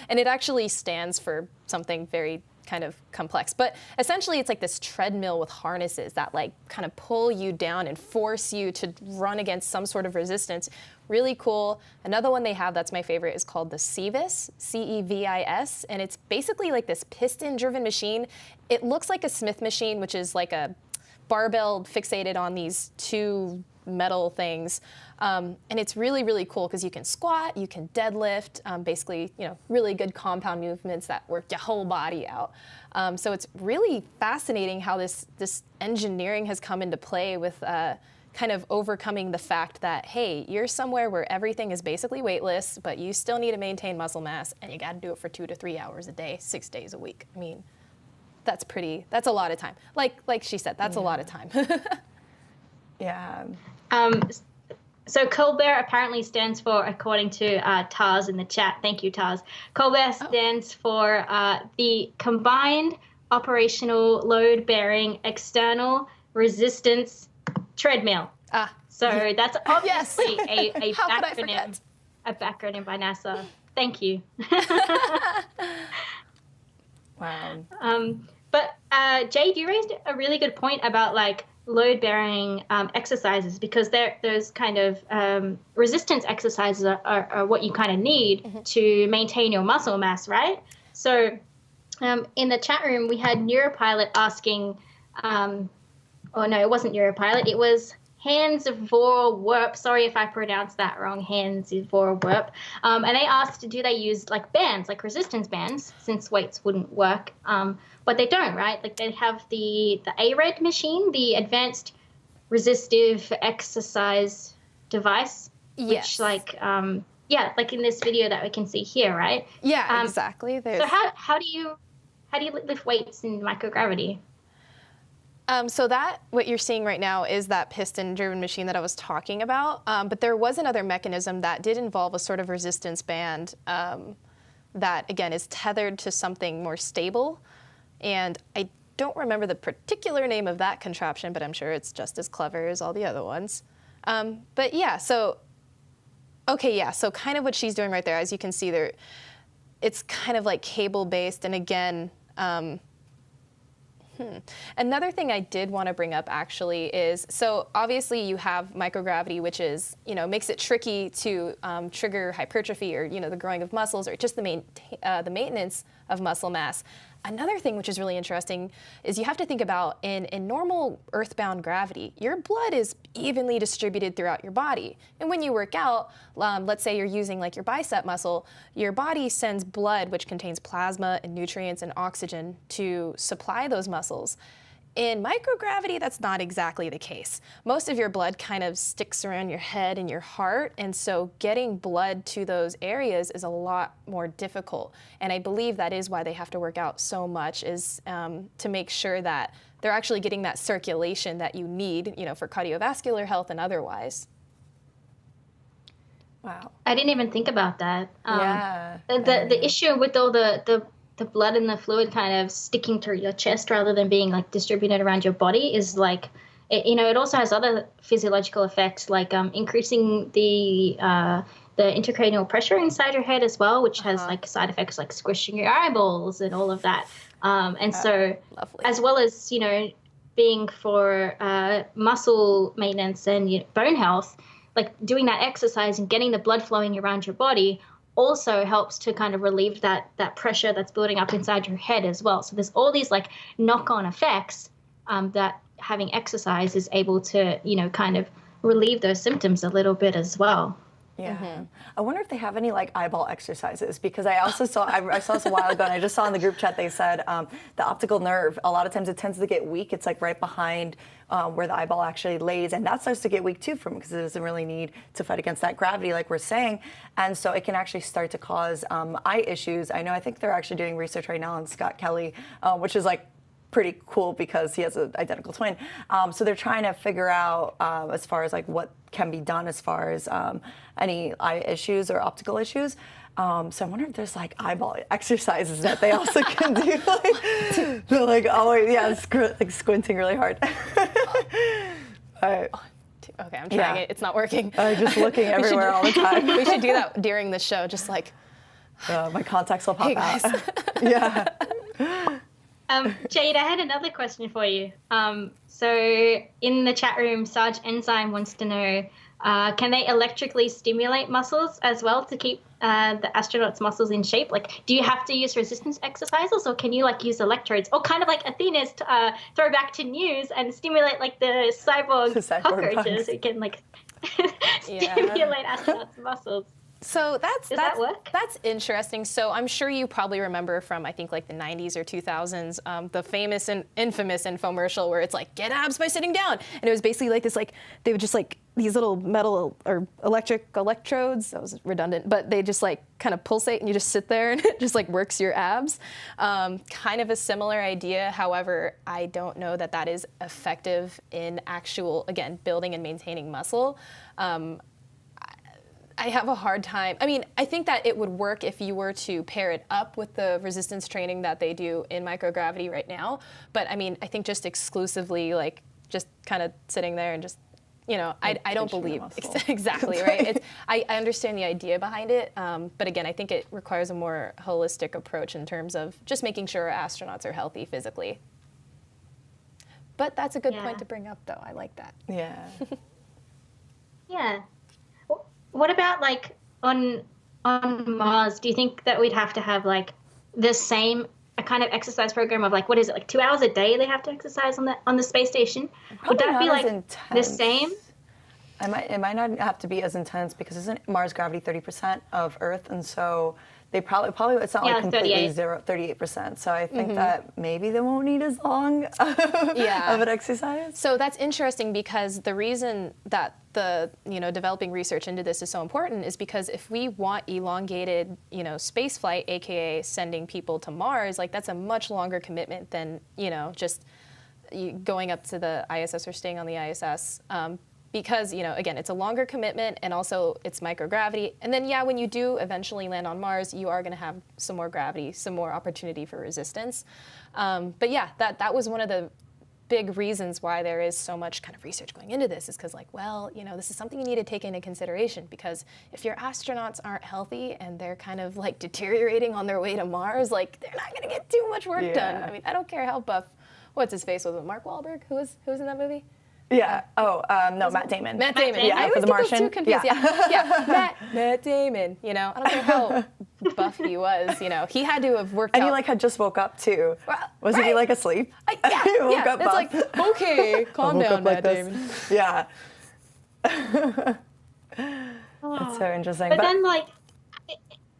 And it actually stands for something very kind of complex. But essentially, it's like this treadmill with harnesses that like kind of pull you down and force you to run against some sort of resistance. Really cool. Another one they have that's my favorite is called the Cevis, C-E-V-I-S, and it's basically like this piston-driven machine. It looks like a Smith machine, which is like a barbell fixated on these two metal things. And it's really, really cool because you can squat, you can deadlift, basically, really good compound movements that work your whole body out. So it's really fascinating how this engineering has come into play with kind of overcoming the fact that, hey, you're somewhere where everything is basically weightless, but you still need to maintain muscle mass, and you got to do it for 2 to 3 hours a day, 6 days a week. I mean, that's a lot of time. Like she said, that's a lot of time. Yeah. So Colbert apparently stands for, according to Taz in the chat, thank you, Taz. Colbert stands for the Combined Operational Load-Bearing External Resistance Treadmill. So that's obviously a backronym by NASA. Thank you. Wow. But Jade, you raised a really good point about like load-bearing exercises, because those kind of resistance exercises are what you kind of need to maintain your muscle mass, right? So in the chat room, we had Neuropilot asking, oh no, it wasn't Neuropilot, it was Hands Vorwerp. Sorry if I pronounced that wrong, Hands Vorwerp. And they asked, do they use like bands, like resistance bands, since weights wouldn't work? But they don't, right? Like they have the ARED machine, the Advanced Resistive Exercise Device, which like, like in this video that we can see here, right? Yeah, exactly. So how do you lift weights in microgravity? So what you're seeing right now is that piston-driven machine that I was talking about. But there was another mechanism that did involve a sort of resistance band that, again, is tethered to something more stable. And I don't remember the particular name of that contraption, but I'm sure it's just as clever as all the other ones. But yeah, so kind of what she's doing right there, as you can see there, it's kind of like cable-based. And again, another thing I did want to bring up actually is, so obviously you have microgravity, which is, makes it tricky to trigger hypertrophy or, the growing of muscles or just the maintenance of muscle mass. Another thing which is really interesting is you have to think about in normal earthbound gravity, your blood is evenly distributed throughout your body. And when you work out, let's say you're using like your bicep muscle, your body sends blood which contains plasma and nutrients and oxygen to supply those muscles. In microgravity, that's not exactly the case. Most of your blood kind of sticks around your head and your heart, and so getting blood to those areas is a lot more difficult. And I believe that is why they have to work out so much, is to make sure that they're actually getting that circulation that you need, you know, for cardiovascular health and otherwise. Wow. I didn't even think about that. Yeah. The issue with all the blood and the fluid kind of sticking to your chest rather than being like distributed around your body is like, it also has other physiological effects, like increasing the intracranial pressure inside your head as well, which has like side effects like squishing your eyeballs and all of that. And so lovely. as well as, being for muscle maintenance and bone health, like doing that exercise and getting the blood flowing around your body also helps to kind of relieve that pressure that's building up inside your head as well. So there's all these like knock-on effects that having exercise is able to, kind of relieve those symptoms a little bit as well. Yeah. I wonder if they have any like eyeball exercises, because I also saw, I saw this a while ago, and I just saw in the group chat they said the optical nerve, a lot of times it tends to get weak. It's like right behind where the eyeball actually lays, and that starts to get weak too because it doesn't really need to fight against that gravity like we're saying. And so it can actually start to cause eye issues. I think they're actually doing research right now on Scott Kelly, which is like pretty cool because he has an identical twin. So they're trying to figure out as far as like what can be done as far as any eye issues or optical issues. So I wonder if there's like eyeball exercises that they also can do. Like, they're like, oh yeah, like squinting really hard. Okay, I'm trying it. It's not working. Just looking everywhere all the time. We should do that during the show, just like. My contacts will pop Hey guys. out. Yeah. Jade, I had another question for you. So in the chat room, Sarge Enzyme wants to know, can they electrically stimulate muscles as well to keep the astronauts' muscles in shape? Like, do you have to use resistance exercises, or can you like use electrodes, or kind of like Athena's throwback to news and stimulate like the cyborg cockroaches who can like stimulate astronauts' muscles? So Does that work? That's interesting. So I'm sure you probably remember from, I think, like the 90s or 2000s, the famous and infamous infomercial where it's like, get abs by sitting down. And it was basically like this, like, they would just like these little metal or electric electrodes, that was redundant, but they just like kind of pulsate and you just sit there and it just like works your abs. Kind of a similar idea. However, I don't know that that is effective in actual, again, building and maintaining muscle. I have a hard time. I mean, I think that it would work if you were to pair it up with the resistance training that they do in microgravity right now. But I mean, I think just exclusively, like, just kind of sitting there and just, I don't believe exactly, right? I understand the idea behind it, but again, I think it requires a more holistic approach in terms of just making sure our astronauts are healthy physically. But that's a good point to bring up, though. I like that. Yeah. Yeah. What about like on Mars? Do you think that we'd have to have like the same kind of exercise program of like, what is it, like 2 hours a day they have to exercise on the space station? Would that be like the same? It might not have to be as intense because isn't Mars gravity 30% of Earth, and so they probably it's not like completely 38%. So I think that maybe they won't need as long of an exercise. So that's interesting because the reason that the developing research into this is so important is because if we want elongated space flight, aka sending people to Mars, like that's a much longer commitment than just going up to the ISS or staying on the ISS. Because, again, it's a longer commitment and also it's microgravity. And then, when you do eventually land on Mars, you are going to have some more gravity, some more opportunity for resistance. But yeah, that was one of the big reasons why there is so much kind of research going into this is because this is something you need to take into consideration, because if your astronauts aren't healthy and they're kind of like deteriorating on their way to Mars, like they're not going to get too much work done. I mean, I don't care how buff, what's his face, was it Mark Wahlberg? Who was in that movie? Yeah. No, Matt Damon. Matt Damon. Yeah, I always for The get those Martian. two confused. Yeah. Matt Damon. I don't care how buff he was, you know, he had to have worked And out. he like had just woke up too. Wasn't he right. like asleep? Yeah, He woke yeah. up It's buff. like, okay, calm woke down, up like Matt this. Damon. Yeah. That's so interesting. But then, like,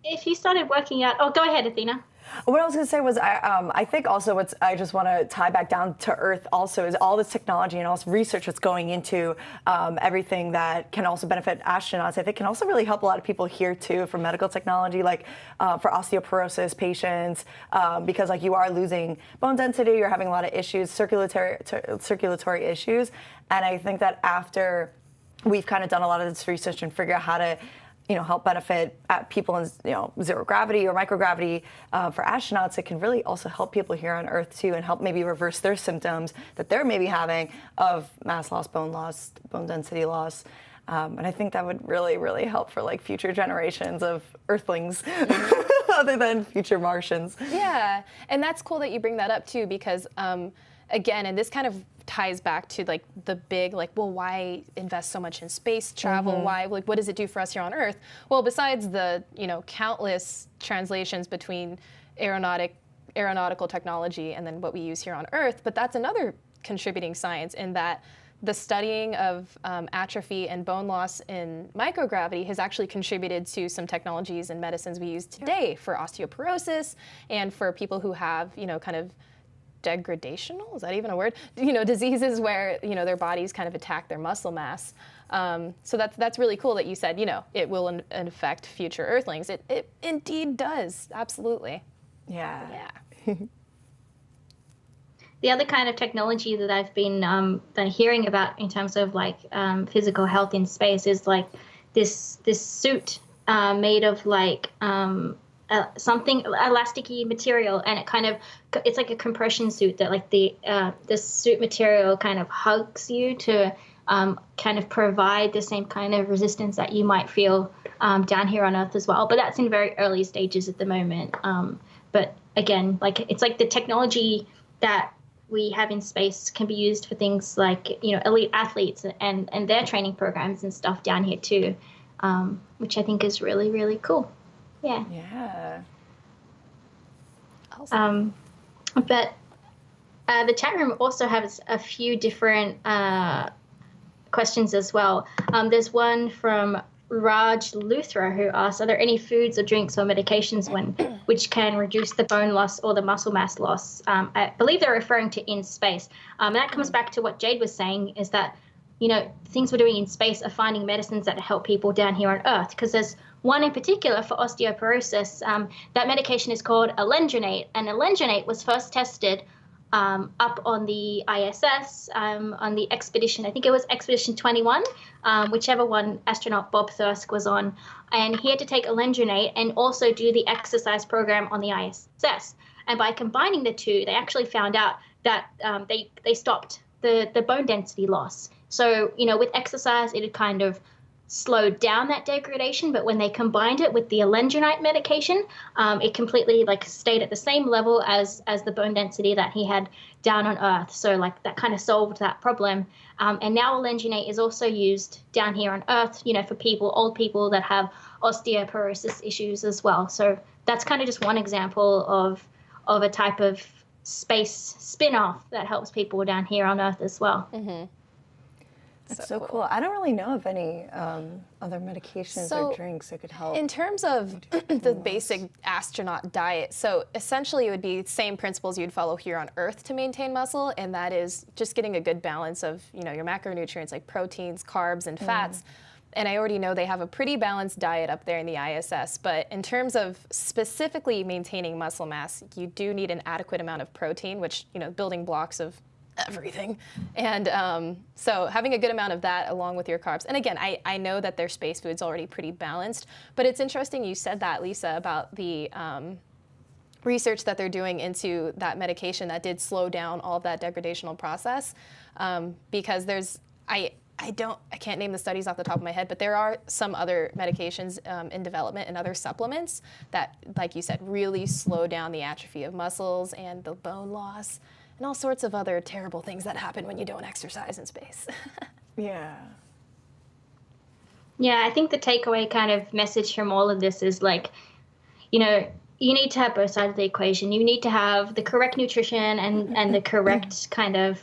if you started working out, go ahead, Athena. What I was going to say was, I think also I just want to tie back down to Earth also is all this technology and all this research that's going into everything that can also benefit astronauts. I think can also really help a lot of people here too for medical technology, like for osteoporosis patients, because like you are losing bone density, you're having a lot of issues, circulatory issues. And I think that after we've kind of done a lot of this research and figure out how to help benefit people in, zero gravity or microgravity for astronauts, it can really also help people here on Earth too and help maybe reverse their symptoms that they're maybe having of mass loss, bone density loss. And I think that would really, really help for like future generations of Earthlings other than future Martians. Yeah, and that's cool that you bring that up too, because again, and this kind of ties back to like the big, like, well, why invest so much in space travel? Why, like, what does it do for us here on Earth? Well, besides the, countless translations between aeronautical technology and then what we use here on Earth, but that's another contributing science in that the studying of atrophy and bone loss in microgravity has actually contributed to some technologies and medicines we use today for osteoporosis and for people who have, kind of degradational, is that even a word? Diseases where, their bodies kind of attack their muscle mass. So that's really cool that you said, it will affect future Earthlings. It indeed does, absolutely. Yeah. The other kind of technology that I've been hearing about in terms of like physical health in space is like this suit made of like something elasticy material, and it's like a compression suit that like the suit material kind of hugs you to kind of provide the same kind of resistance that you might feel down here on Earth as well. But that's in very early stages at the moment. But again, like it's like the technology that we have in space can be used for things like elite athletes and their training programs and stuff down here too, which I think is really, really cool. Yeah. Yeah. Awesome. But the chat room also has a few different questions as well. There's one from Raj Luthra who asks, are there any foods or drinks or medications which can reduce the bone loss or the muscle mass loss? I believe they're referring to in space. And that comes back to what Jade was saying, is that, things we're doing in space are finding medicines that help people down here on Earth, because there's one in particular for osteoporosis. That medication is called alendronate, and alendronate was first tested up on the ISS, on the expedition, I think it was Expedition 21, whichever one astronaut Bob Thirsk was on. And he had to take alendronate and also do the exercise program on the ISS. And by combining the two, they actually found out that they stopped the bone density loss. So, with exercise, it had kind of slowed down that degradation, but when they combined it with the alendronate medication, it completely stayed at the same level as the bone density that he had down on Earth. So that kind of solved that problem. And now alendronate is also used down here on Earth, for old people that have osteoporosis issues as well. So that's kind of just one example of a type of space spin-off that helps people down here on Earth as well. Mm-hmm. That's so cool. I don't really know of any other medications or drinks that could help. In terms of the basic astronaut diet, so essentially it would be the same principles you'd follow here on Earth to maintain muscle, and that is just getting a good balance of your macronutrients like proteins, carbs, and fats. And I already know they have a pretty balanced diet up there in the ISS, but in terms of specifically maintaining muscle mass, you do need an adequate amount of protein, which, building blocks of everything. And so having a good amount of that along with your carbs. And again, I know that their space food's already pretty balanced, but it's interesting you said that, Lisa, about the research that they're doing into that medication that did slow down all of that degradational process. Because I can't name the studies off the top of my head, but there are some other medications in development and other supplements that, like you said, really slow down the atrophy of muscles and the bone loss and all sorts of other terrible things that happen when you don't exercise in space. Yeah. Yeah, I think the takeaway kind of message from all of this is you know, you need to have both sides of the equation. You need to have the correct nutrition and the correct kind of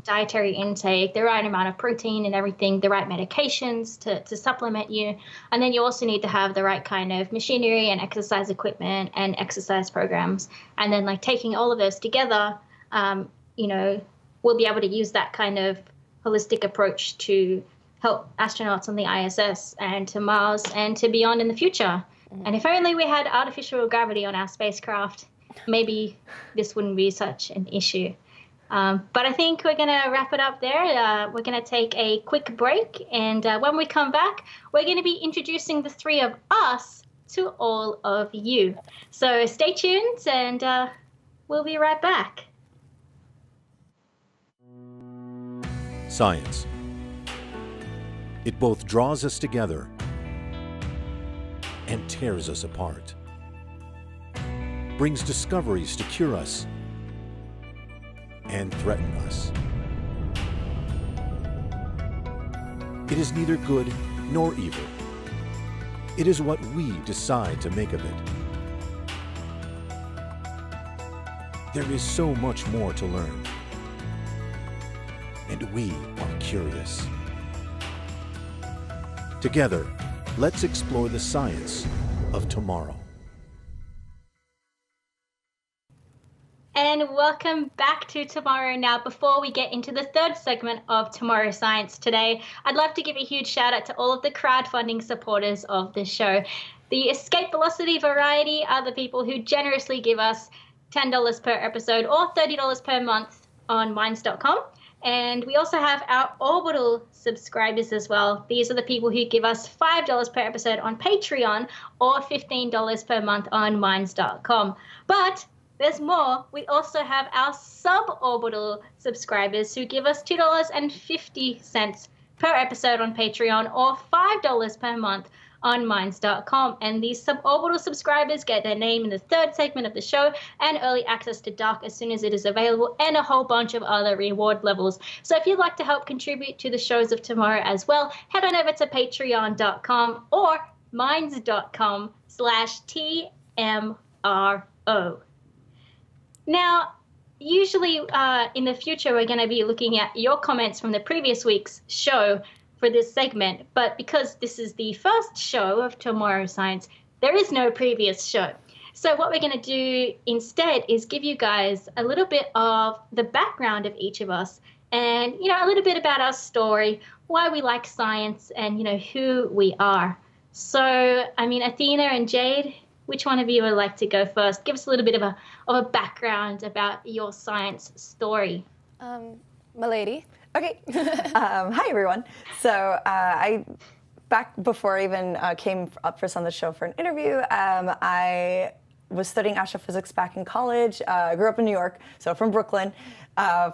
dietary intake, the right amount of protein and everything, the right medications to supplement you. And then you also need to have the right kind of machinery and exercise equipment and exercise programs. And then like taking all of those together, you know, we'll be able to use that kind of holistic approach to help astronauts on the ISS and to Mars and to beyond in the future. And if only we had artificial gravity on our spacecraft, maybe this wouldn't be such an issue. But I think we're going to wrap it up there. We're going to take a quick break. And when we come back, we're going to be introducing the three of us to all of you. So stay tuned and we'll be right back. Science. It both draws us together and tears us apart, brings discoveries to cure us and threaten us. It is neither good nor evil. It is what we decide to make of it. There is so much more to learn, and we are curious. Together, let's explore the science of tomorrow. And welcome back to Tomorrow. Now, before we get into the third segment of Tomorrow Science today, I'd love to give a huge shout out to all of the crowdfunding supporters of the show. The Escape Velocity Variety are the people who generously give us $10 per episode or $30 per month on Minds.com. And we also have our Orbital subscribers as well. These are the people who give us $5 per episode on Patreon or $15 per month on Minds.com. But there's more. We also have our suborbital subscribers who give us $2.50 per episode on Patreon or $5 per month on Minds.com. And these suborbital subscribers get their name in the third segment of the show and early access to Dark as soon as it is available and a whole bunch of other reward levels. So if you'd like to help contribute to the shows of tomorrow as well, head on over to patreon.com or minds.com/TMRO. Now, usually in the future, we're going to be looking at your comments from the previous week's show for this segment, but because this is the first show of Tomorrow Science, there is no previous show. So what we're going to do instead is give you guys a little bit of the background of each of us and, you know, a little bit about our story, why we like science, and, you know, who we are. So, I mean, Athena and Jade, which one of you would like to go first? Give us a little bit of a background about your science story. Milady. Okay. Hi, everyone. So back before I even came up for on the show for an interview, I was studying astrophysics back in college. I grew up in New York, so from Brooklyn.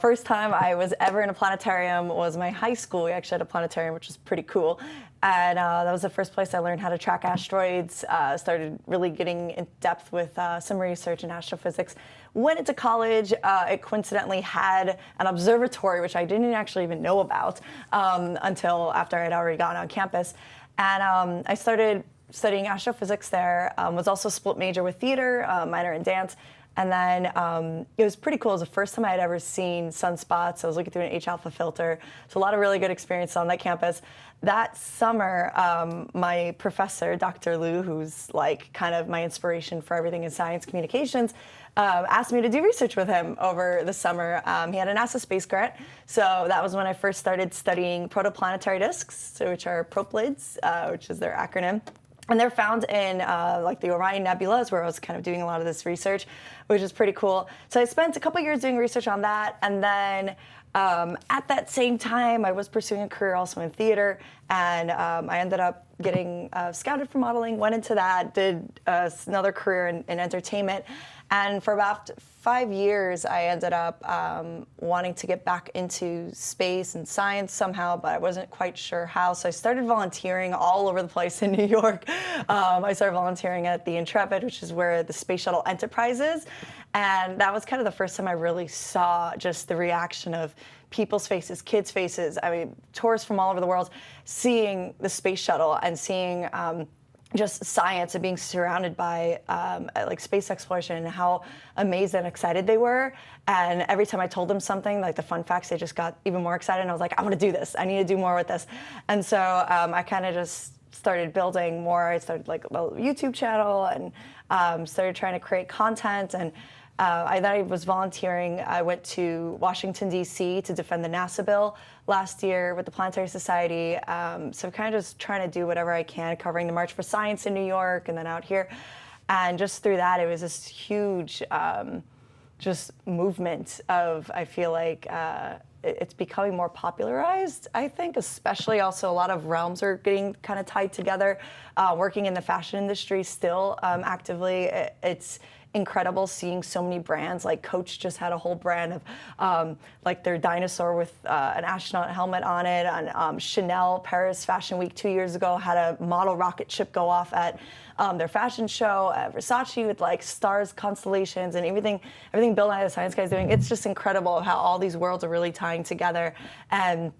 First time I was ever in a planetarium was my high school. We actually had a planetarium, which was pretty cool. And that was the first place I learned how to track asteroids, started really getting in depth with some research in astrophysics. Went into college, it coincidentally had an observatory, which I didn't actually even know about until after I'd already gotten on campus. And I started studying astrophysics there, was also split major with theater, minor in dance. And then it was pretty cool. It was the first time I had ever seen sunspots. I was looking through an H-alpha filter. So a lot of really good experience on that campus. That summer, my professor, Dr. Liu, who's like kind of my inspiration for everything in science communications, asked me to do research with him over the summer. He had a NASA space grant. So that was when I first started studying protoplanetary disks, which are PROPLIDs, which is their acronym. And they're found in like the Orion Nebula is where I was kind of doing a lot of this research, which is pretty cool. So I spent a couple years doing research on that. And then at that same time, I was pursuing a career also in theater. And I ended up getting scouted for modeling, went into that, did another career in entertainment. And for about 5 years, I ended up wanting to get back into space and science somehow, but I wasn't quite sure how. So I started volunteering all over the place in New York. I started volunteering at the Intrepid, which is where the Space Shuttle Enterprise is. And that was kind of the first time I really saw just the reaction of people's faces, kids' faces. I mean, tourists from all over the world seeing the space shuttle and seeing just science and being surrounded by like space exploration and how amazed and excited they were. And every time I told them something, like the fun facts, they just got even more excited. And I was like, I want to do this. I need to do more with this. And so I kind of just started building more. I started like a YouTube channel and started trying to create content. And then I was volunteering. I went to Washington, D.C. to defend the NASA bill last year with the Planetary Society. So kind of just trying to do whatever I can, covering the March for Science in New York and then out here. And just through that, it was this huge just movement of, I feel like, it's becoming more popularized, I think, especially also a lot of realms are getting kind of tied together. Working in the fashion industry still actively, it's incredible seeing so many brands. Like Coach just had a whole brand of like their dinosaur with an astronaut helmet on it. And Chanel Paris Fashion Week 2 years ago had a model rocket ship go off at their fashion show. Versace with like stars, constellations, and everything Bill Nye the Science Guy is doing. It's just incredible how all these worlds are really tying together. And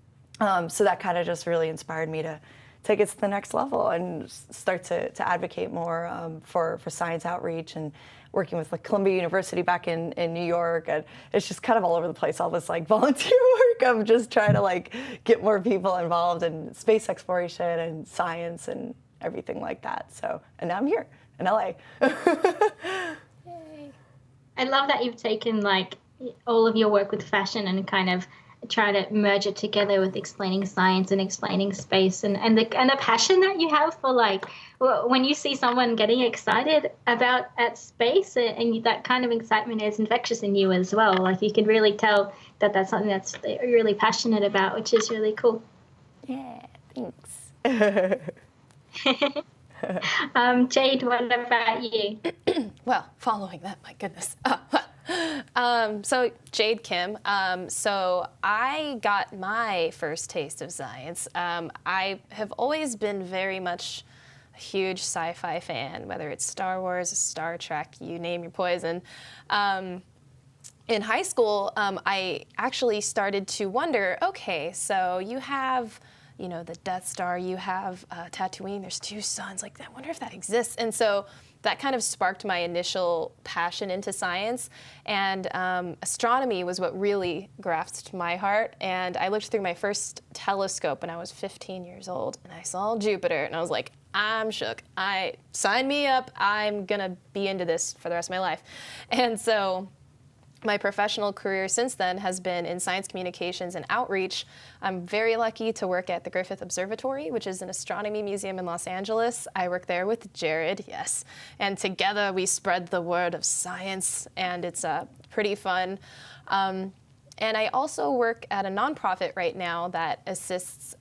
so that kind of just really inspired me to take it to the next level and start to advocate more for science outreach and working with like Columbia University back in New York. And it's just kind of all over the place, all this like volunteer work of just trying to like get more people involved in space exploration and science and everything like that. So, and now I'm here in LA. Yay. I love that you've taken like all of your work with fashion and kind of try to merge it together with explaining science and explaining space and the passion that you have for like when you see someone getting excited about at space and that kind of excitement is infectious in you as well. Like you can really tell that that's something that's really passionate about, which is really cool. Yeah, thanks. Jade, what about you? Well, following that, my goodness. So Jade Kim. So I got my first taste of science. I have always been very much a huge sci-fi fan, whether it's Star Wars, Star Trek, you name your poison. In high school, I actually started to wonder, okay, so you have, you know, the Death Star, you have Tatooine, there's 2 suns, like I wonder if that exists. And so that kind of sparked my initial passion into science. And astronomy was what really grasped my heart. And I looked through my first telescope when I was 15 years old, and I saw Jupiter, and I was like, I'm shook. Sign me up. I'm gonna be into this for the rest of my life. And so my professional career since then has been in science communications and outreach. I'm very lucky to work at the Griffith Observatory, which is an astronomy museum in Los Angeles. I work there with Jared, yes. And together we spread the word of science, and it's pretty fun. And I also work at a nonprofit right now that assists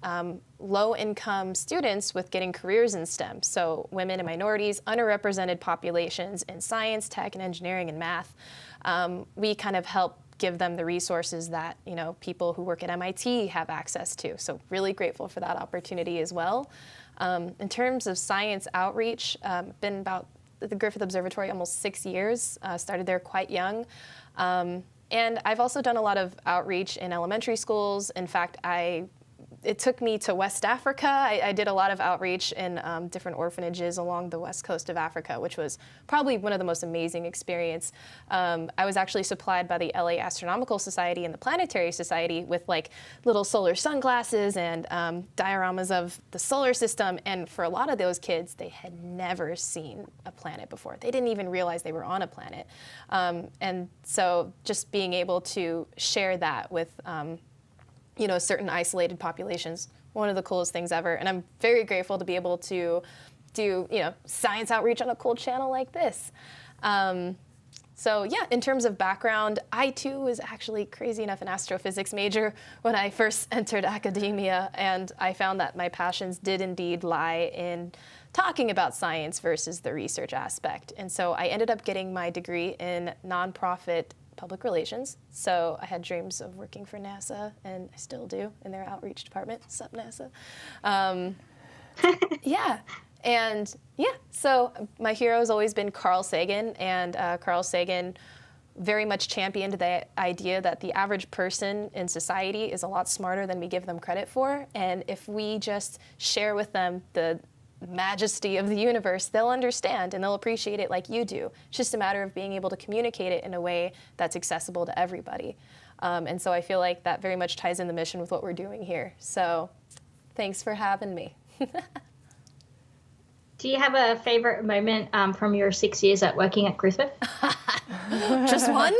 low-income students with getting careers in STEM. So women and minorities, underrepresented populations in science, tech, and engineering and math. We kind of help give them the resources that, you know, people who work at MIT have access to. So really grateful for that opportunity as well. In terms of science outreach, been about at the Griffith Observatory almost 6 years, started there quite young. And I've also done a lot of outreach in elementary schools. In fact, it took me to West Africa. I did a lot of outreach in different orphanages along the west coast of Africa, which was probably one of the most amazing experiences. I was actually supplied by the LA Astronomical Society and the Planetary Society with like little solar sunglasses and dioramas of the solar system. And for a lot of those kids, they had never seen a planet before. They didn't even realize they were on a planet. And so just being able to share that with you know, certain isolated populations, one of the coolest things ever. And I'm very grateful to be able to do, you know, science outreach on a cool channel like this. So yeah, in terms of background, I too was actually crazy enough an astrophysics major when I first entered academia, and I found that my passions did indeed lie in talking about science versus the research aspect. And so I ended up getting my degree in nonprofit public relations. So I had dreams of working for NASA, and I still do in their outreach department. Sup, NASA. Yeah. And yeah, so my hero has always been Carl Sagan, and Carl Sagan very much championed the idea that the average person in society is a lot smarter than we give them credit for. And if we just share with them the majesty of the universe, they'll understand and they'll appreciate it like you do. It's just a matter of being able to communicate it in a way that's accessible to everybody. And so I feel like that very much ties in the mission with what we're doing here. So thanks for having me. Do you have a favorite moment from your 6 years at working at Griffith? Just one?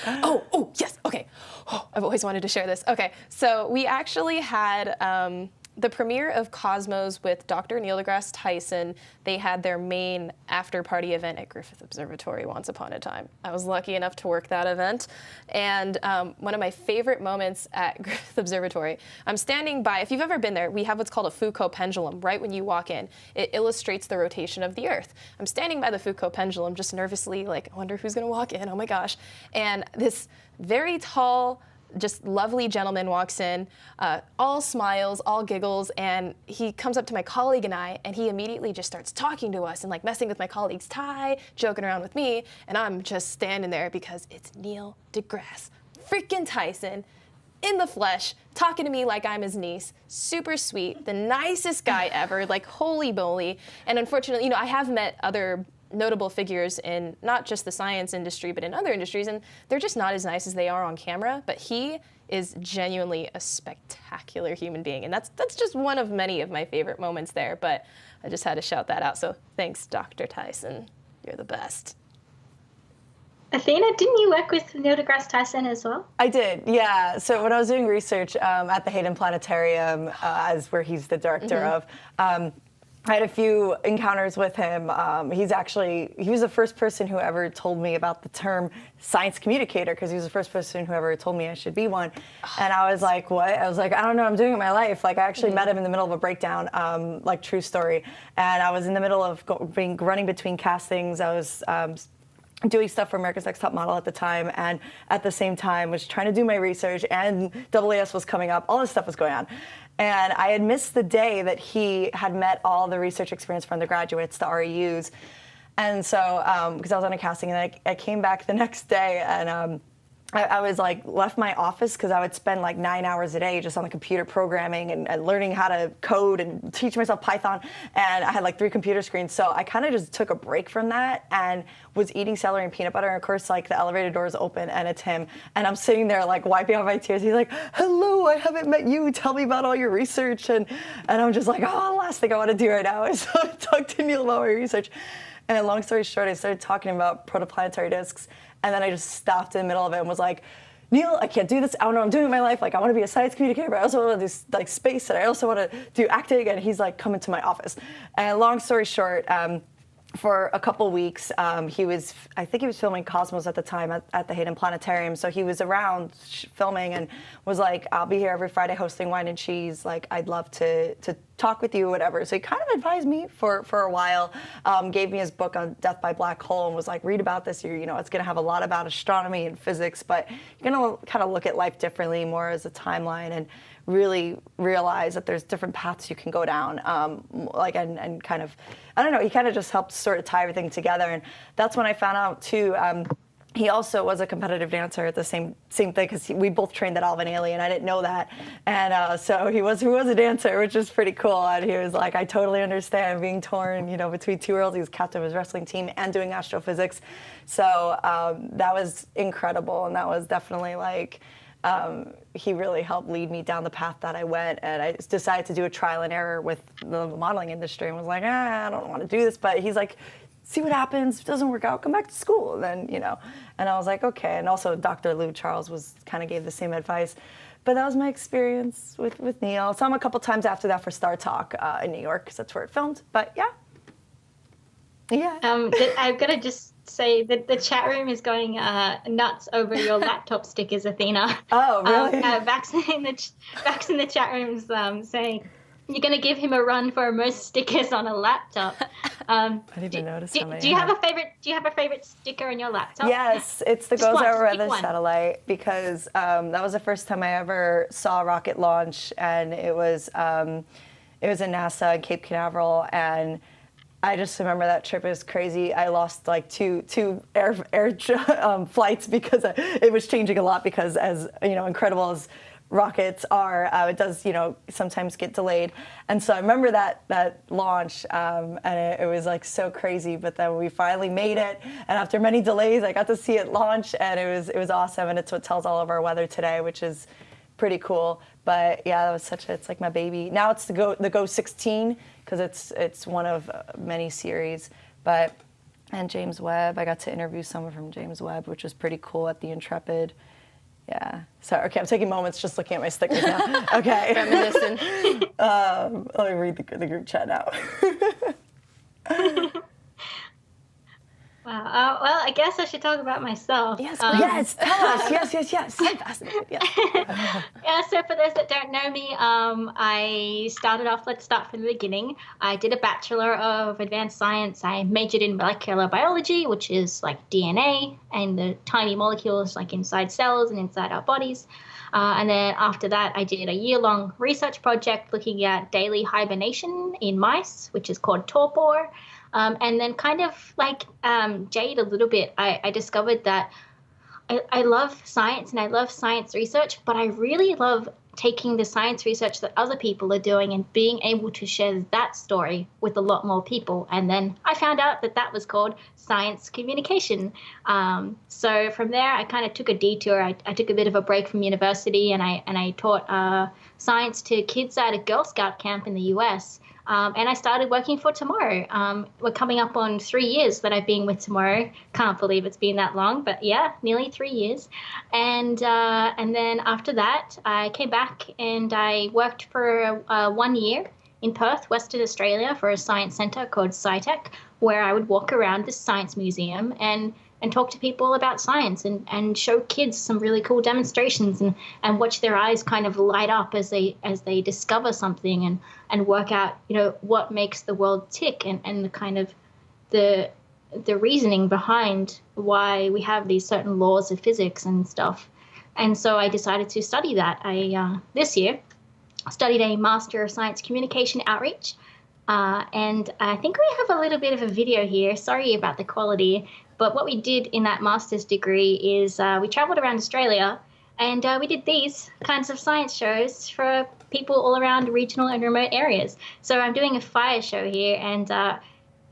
Oh, yes, okay. Oh, I've always wanted to share this. Okay, so we actually had the premiere of Cosmos with Dr. Neil deGrasse Tyson. They had their main after-party event at Griffith Observatory once upon a time. I was lucky enough to work that event. And one of my favorite moments at Griffith Observatory, I'm standing by, if you've ever been there, we have what's called a Foucault pendulum right when you walk in. It illustrates the rotation of the Earth. I'm standing by the Foucault pendulum just nervously, like, I wonder who's gonna walk in, oh my gosh. And this very tall, just lovely gentleman walks in, all smiles, all giggles, and he comes up to my colleague and I, and he immediately just starts talking to us and like messing with my colleague's tie, joking around with me, and I'm just standing there because it's Neil deGrasse freaking Tyson in the flesh, talking to me like I'm his niece. Super sweet, the nicest guy ever, like holy moly. And unfortunately, you know, I have met other notable figures in not just the science industry, but in other industries, and they're just not as nice as they are on camera, but he is genuinely a spectacular human being, and that's just one of many of my favorite moments there, but I just had to shout that out, so thanks, Dr. Tyson. You're the best. Athena, didn't you work with Neil deGrasse Tyson as well? I did, yeah. So when I was doing research at the Hayden Planetarium, as where he's the director of, I had a few encounters with him. He was the first person who ever told me about the term science communicator, because he was the first person who ever told me I should be one. And I was like, what? I was like, I don't know what I'm doing in my life. Like, I actually met him in the middle of a breakdown, like true story. And I was in the middle of running between castings. I was doing stuff for America's Next Top Model at the time, and at the same time was trying to do my research, and AAS was coming up. All this stuff was going on. And I had missed the day that he had met all the research experience for undergraduates, the REUs. And so, because I was on a casting, and I came back the next day, and I was like, left my office, because I would spend like 9 hours a day just on the computer programming and learning how to code and teach myself Python. And I had like 3 computer screens. So I kind of just took a break from that and was eating celery and peanut butter. And of course, like the elevator doors open and it's him. And I'm sitting there like wiping out my tears. He's like, hello, I haven't met you. Tell me about all your research. And I'm just like, oh, the last thing I want to do right now is talk to Neil about my research. And long story short, I started talking about protoplanetary disks. And then I just stopped in the middle of it and was like, Neil, I can't do this. I don't know what I'm doing in my life. Like, I want to be a science communicator, but I also want to do like space, and I also want to do acting. And he's like, come into my office. And long story short, for a couple weeks, I think he was filming Cosmos at the time at the Hayden Planetarium. So he was around filming and was like, I'll be here every Friday hosting Wine and Cheese. Like, I'd love to talk with you, whatever. So he kind of advised me for a while, gave me his book on Death by Black Hole, and was like, read about this. You know, it's going to have a lot about astronomy and physics, but you're going to kind of look at life differently, more as a timeline, and really realize that there's different paths you can go down, and kind of, I don't know, he kind of just helped sort of tie everything together. And that's when I found out too, he also was a competitive dancer at the same thing, because we both trained at Alvin Ailey, and I didn't know that. And so he was a dancer, which is pretty cool. And he was like, I totally understand being torn, you know, between 2 worlds. He was captain of his wrestling team and doing astrophysics. So that was incredible, and that was definitely like, he really helped lead me down the path that I went, and I decided to do a trial and error with the modeling industry, and was like, I don't want to do this, but he's like, see what happens. If it doesn't work out, come back to school. And then, you know, and I was like, okay. And also Dr. Lou Charles kind of gave the same advice. But that was my experience with Neil. Saw him a couple times after that for Star Talk in New York, because that's where it filmed. But yeah. I've got to just say that the chat room is going nuts over your laptop stickers, Athena. Oh, really? Vax in the chat room's saying, you're going to give him a run for most stickers on a laptop. I didn't even notice how many. Do you have a favorite sticker on your laptop? Yes, it's the Goes Our Weather satellite, because that was the first time I ever saw a rocket launch, and it was in NASA in Cape Canaveral, and I just remember that trip was crazy. I lost like two air flights because it was changing a lot, because as you know, incredible as rockets are. It does, sometimes get delayed. And so I remember that launch, and it was like so crazy. But then we finally made it, and after many delays, I got to see it launch, and it was awesome. And it's what tells all of our weather today, which is pretty cool. But yeah, that was it's like my baby. Now it's the Go 16 because it's one of many series. And James Webb, I got to interview someone from James Webb, which was pretty cool at the Intrepid. Yeah. So, okay, I'm taking moments just looking at my stickers now. Okay. Reminiscent. Let me read the group chat now. Wow. Well, I guess I should talk about myself. Yes, yes, tell us. Yes. I'm fascinated. Yes. Yeah, so for those that don't know me, I started off, let's start from the beginning. I did a Bachelor of Advanced Science. I majored in molecular biology, which is like DNA and the tiny molecules like inside cells and inside our bodies. And then after that, I did a year-long research project looking at daily hibernation in mice, which is called torpor. And then kind of like Jade a little bit, I discovered that I love science and I love science research, but I really love taking the science research that other people are doing and being able to share that story with a lot more people. And then I found out that was called science communication. So from there, I kind of took a detour. I took a bit of a break from university, and I taught science to kids at a Girl Scout camp in the US. And I started working for Tomorrow. We're coming up on 3 years that I've been with Tomorrow. Can't believe it's been that long, but yeah, nearly 3 years. And then after that, I came back and I worked for 1 year in Perth, Western Australia, for a science centre called SciTech, where I would walk around this science museum and talk to people about science and show kids some really cool demonstrations and watch their eyes kind of light up as they discover something and work out, what makes the world tick and the kind of the reasoning behind why we have these certain laws of physics and stuff. And so I decided to study that. I this year studied a Master of Science Communication Outreach. And I think we have a little bit of a video here. Sorry about the quality. But what we did in that master's degree is we traveled around Australia and we did these kinds of science shows for people all around regional and remote areas. So I'm doing a fire show here, and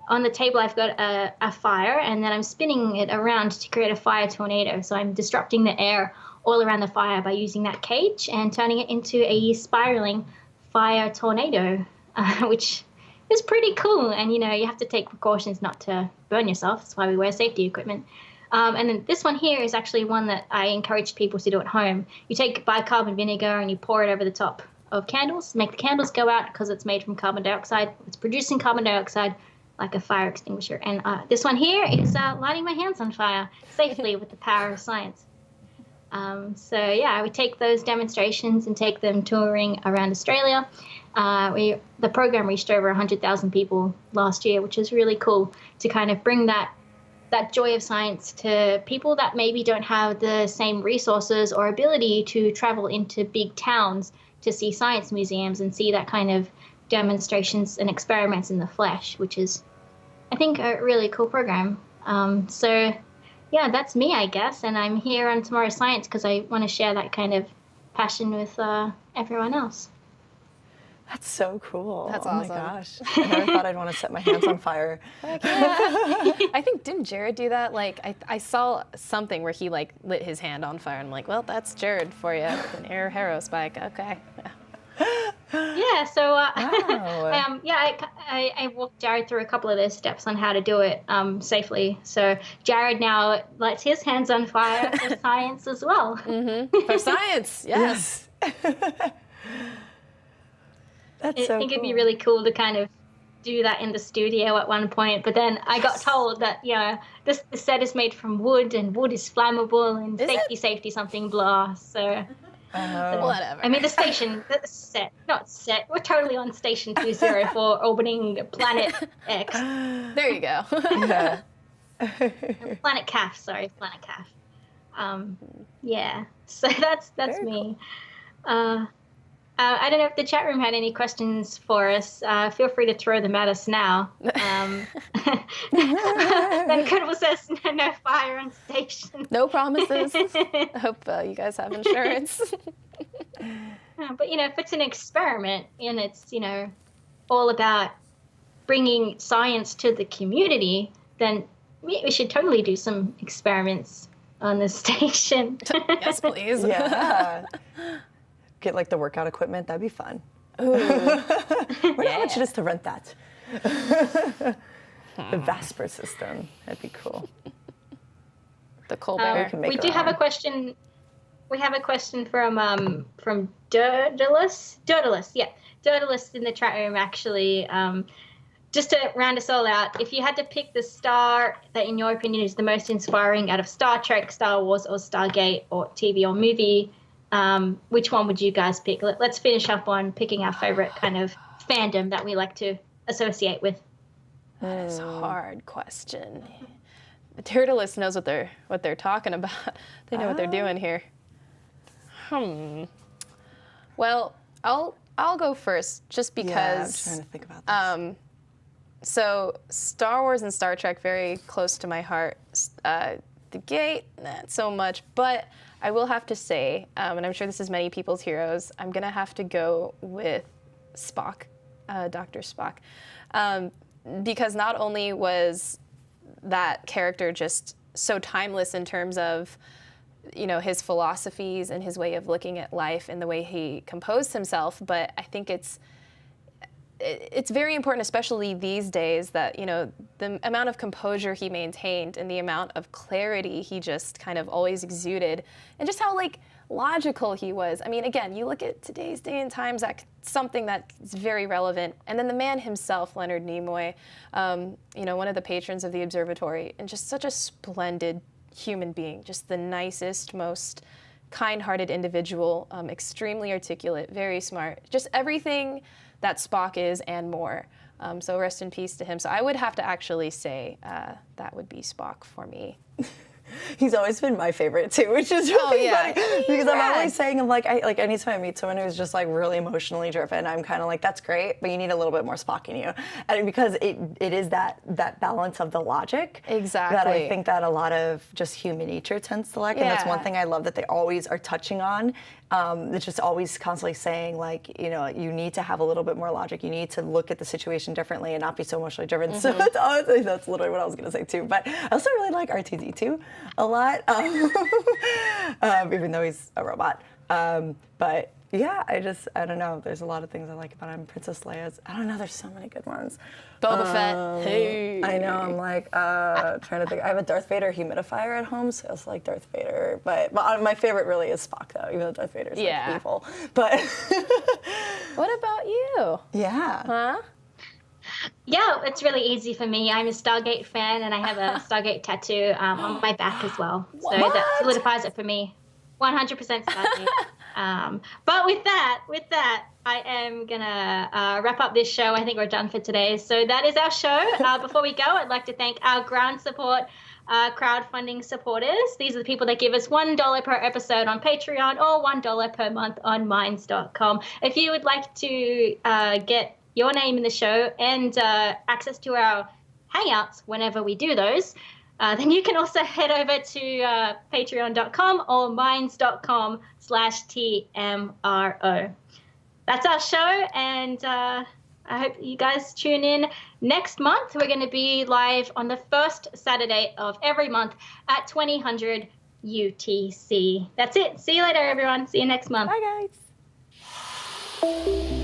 on the table I've got a fire, and then I'm spinning it around to create a fire tornado. So I'm disrupting the air all around the fire by using that cage and turning it into a spiraling fire tornado, which is pretty cool. And, you have to take precautions not to burn yourself. That's why we wear safety equipment. And then this one here is actually one that I encourage people to do at home. You take bicarbonate vinegar and you pour it over the top of candles, make the candles go out because it's made from carbon dioxide. It's producing carbon dioxide like a fire extinguisher. And this one here is lighting my hands on fire safely with the power of science. So yeah, I would take those demonstrations and take them touring around Australia. The program reached over 100,000 people last year, which is really cool to kind of bring that joy of science to people that maybe don't have the same resources or ability to travel into big towns to see science museums and see that kind of demonstrations and experiments in the flesh, which is, I think, a really cool program. So yeah, that's me, I guess. And I'm here on Tomorrow Science because I want to share that kind of passion with everyone else. That's so cool. That's awesome. Oh my gosh. I never thought I'd want to set my hands on fire. Yeah. I think, didn't Jared do that? Like, I saw something where he lit his hand on fire. And I'm like, well, that's Jared for you. An air hero spike. Okay. Yeah, so Wow. I walked Jared through a couple of those steps on how to do it safely. So Jared now lights his hands on fire for science as well. Mm-hmm. For science, yes. That's so I think cool. it'd be really cool to kind of do that in the studio at one point, but then I got told that this set is made from wood and wood is flammable and safety something blah. So whatever. I mean the set, not set. We're totally on station 204 orbiting planet X. There you go. Yeah. Planet Calf. Yeah. So that's Very me. I don't know if the chat room had any questions for us. Feel free to throw them at us now. Then Incredible says no fire on station. No promises. I hope you guys have insurance. But, if it's an experiment and it's, all about bringing science to the community, then we should totally do some experiments on the station. Yes, please. Yeah. Get like the workout equipment. That'd be fun. Wonder how much it is to rent that. The Vasper system. That'd be cool. The Colbert. We do have a question. We have a question from Daedalus. Yeah, Daedalus in the chat room, actually. Just to round us all out, if you had to pick the star that, in your opinion, is the most inspiring out of Star Trek, Star Wars, or Stargate, or TV or movie, which one would you guys pick? Let's finish up on picking our favorite kind of fandom that we like to associate with. That's a hard question. The Daedalus knows what they're talking about. They know what they're doing here. Well, I'll go first, just because. Yeah, I'm trying to think about this. So Star Wars and Star Trek, very close to my heart. The Gate, not so much, but I will have to say, and I'm sure this is many people's heroes, I'm gonna have to go with Spock, Dr. Spock, because not only was that character just so timeless in terms of, his philosophies and his way of looking at life and the way he composed himself, but I think it's very important, especially these days, that, the amount of composure he maintained and the amount of clarity he just kind of always exuded, and just how, logical he was. I mean, again, you look at today's day and times, that's something that's very relevant. And then the man himself, Leonard Nimoy, one of the patrons of the observatory, and just such a splendid human being, just the nicest, most kind-hearted individual, extremely articulate, very smart, just everything that Spock is and more. So rest in peace to him. So I would have to actually say that would be Spock for me. He's always been my favorite too, which is really funny, because I'm always saying, anytime I meet someone who's just really emotionally driven, I'm kind of like, that's great, but you need a little bit more Spock in you, and because it is that balance of the logic that I think that a lot of just human nature tends to lack, and that's one thing I love that they always are touching on. It's just always constantly saying, you need to have a little bit more logic. You need to look at the situation differently and not be so emotionally driven. Mm-hmm. So that's literally what I was going to say too. But I also really like RTD2 a lot, even though he's a robot. But yeah, I don't know. There's a lot of things I like about him. Princess Leia's, I don't know. There's so many good ones. Boba Fett. Hey. I know. I'm trying to think. I have a Darth Vader humidifier at home, so I also like Darth Vader. But my favorite really is Spock, though, even though Darth Vader's evil. But what about you? Yeah. Huh? Yeah, it's really easy for me. I'm a Stargate fan, and I have a Stargate tattoo on my back as well. So that solidifies it for me. 100% Stargate. But with that, I am gonna wrap up this show. I think we're done for today. So that is our show. Before we go, I'd like to thank our ground support crowdfunding supporters. These are the people that give us $1 per episode on Patreon or $1 per month on Minds.com. If you would like to get your name in the show and access to our hangouts whenever we do those, then you can also head over to patreon.com or minds.com/TMRO. That's our show, and I hope you guys tune in next month. We're going to be live on the first Saturday of every month at 2000 UTC. That's it. See you later, everyone. See you next month. Bye, guys.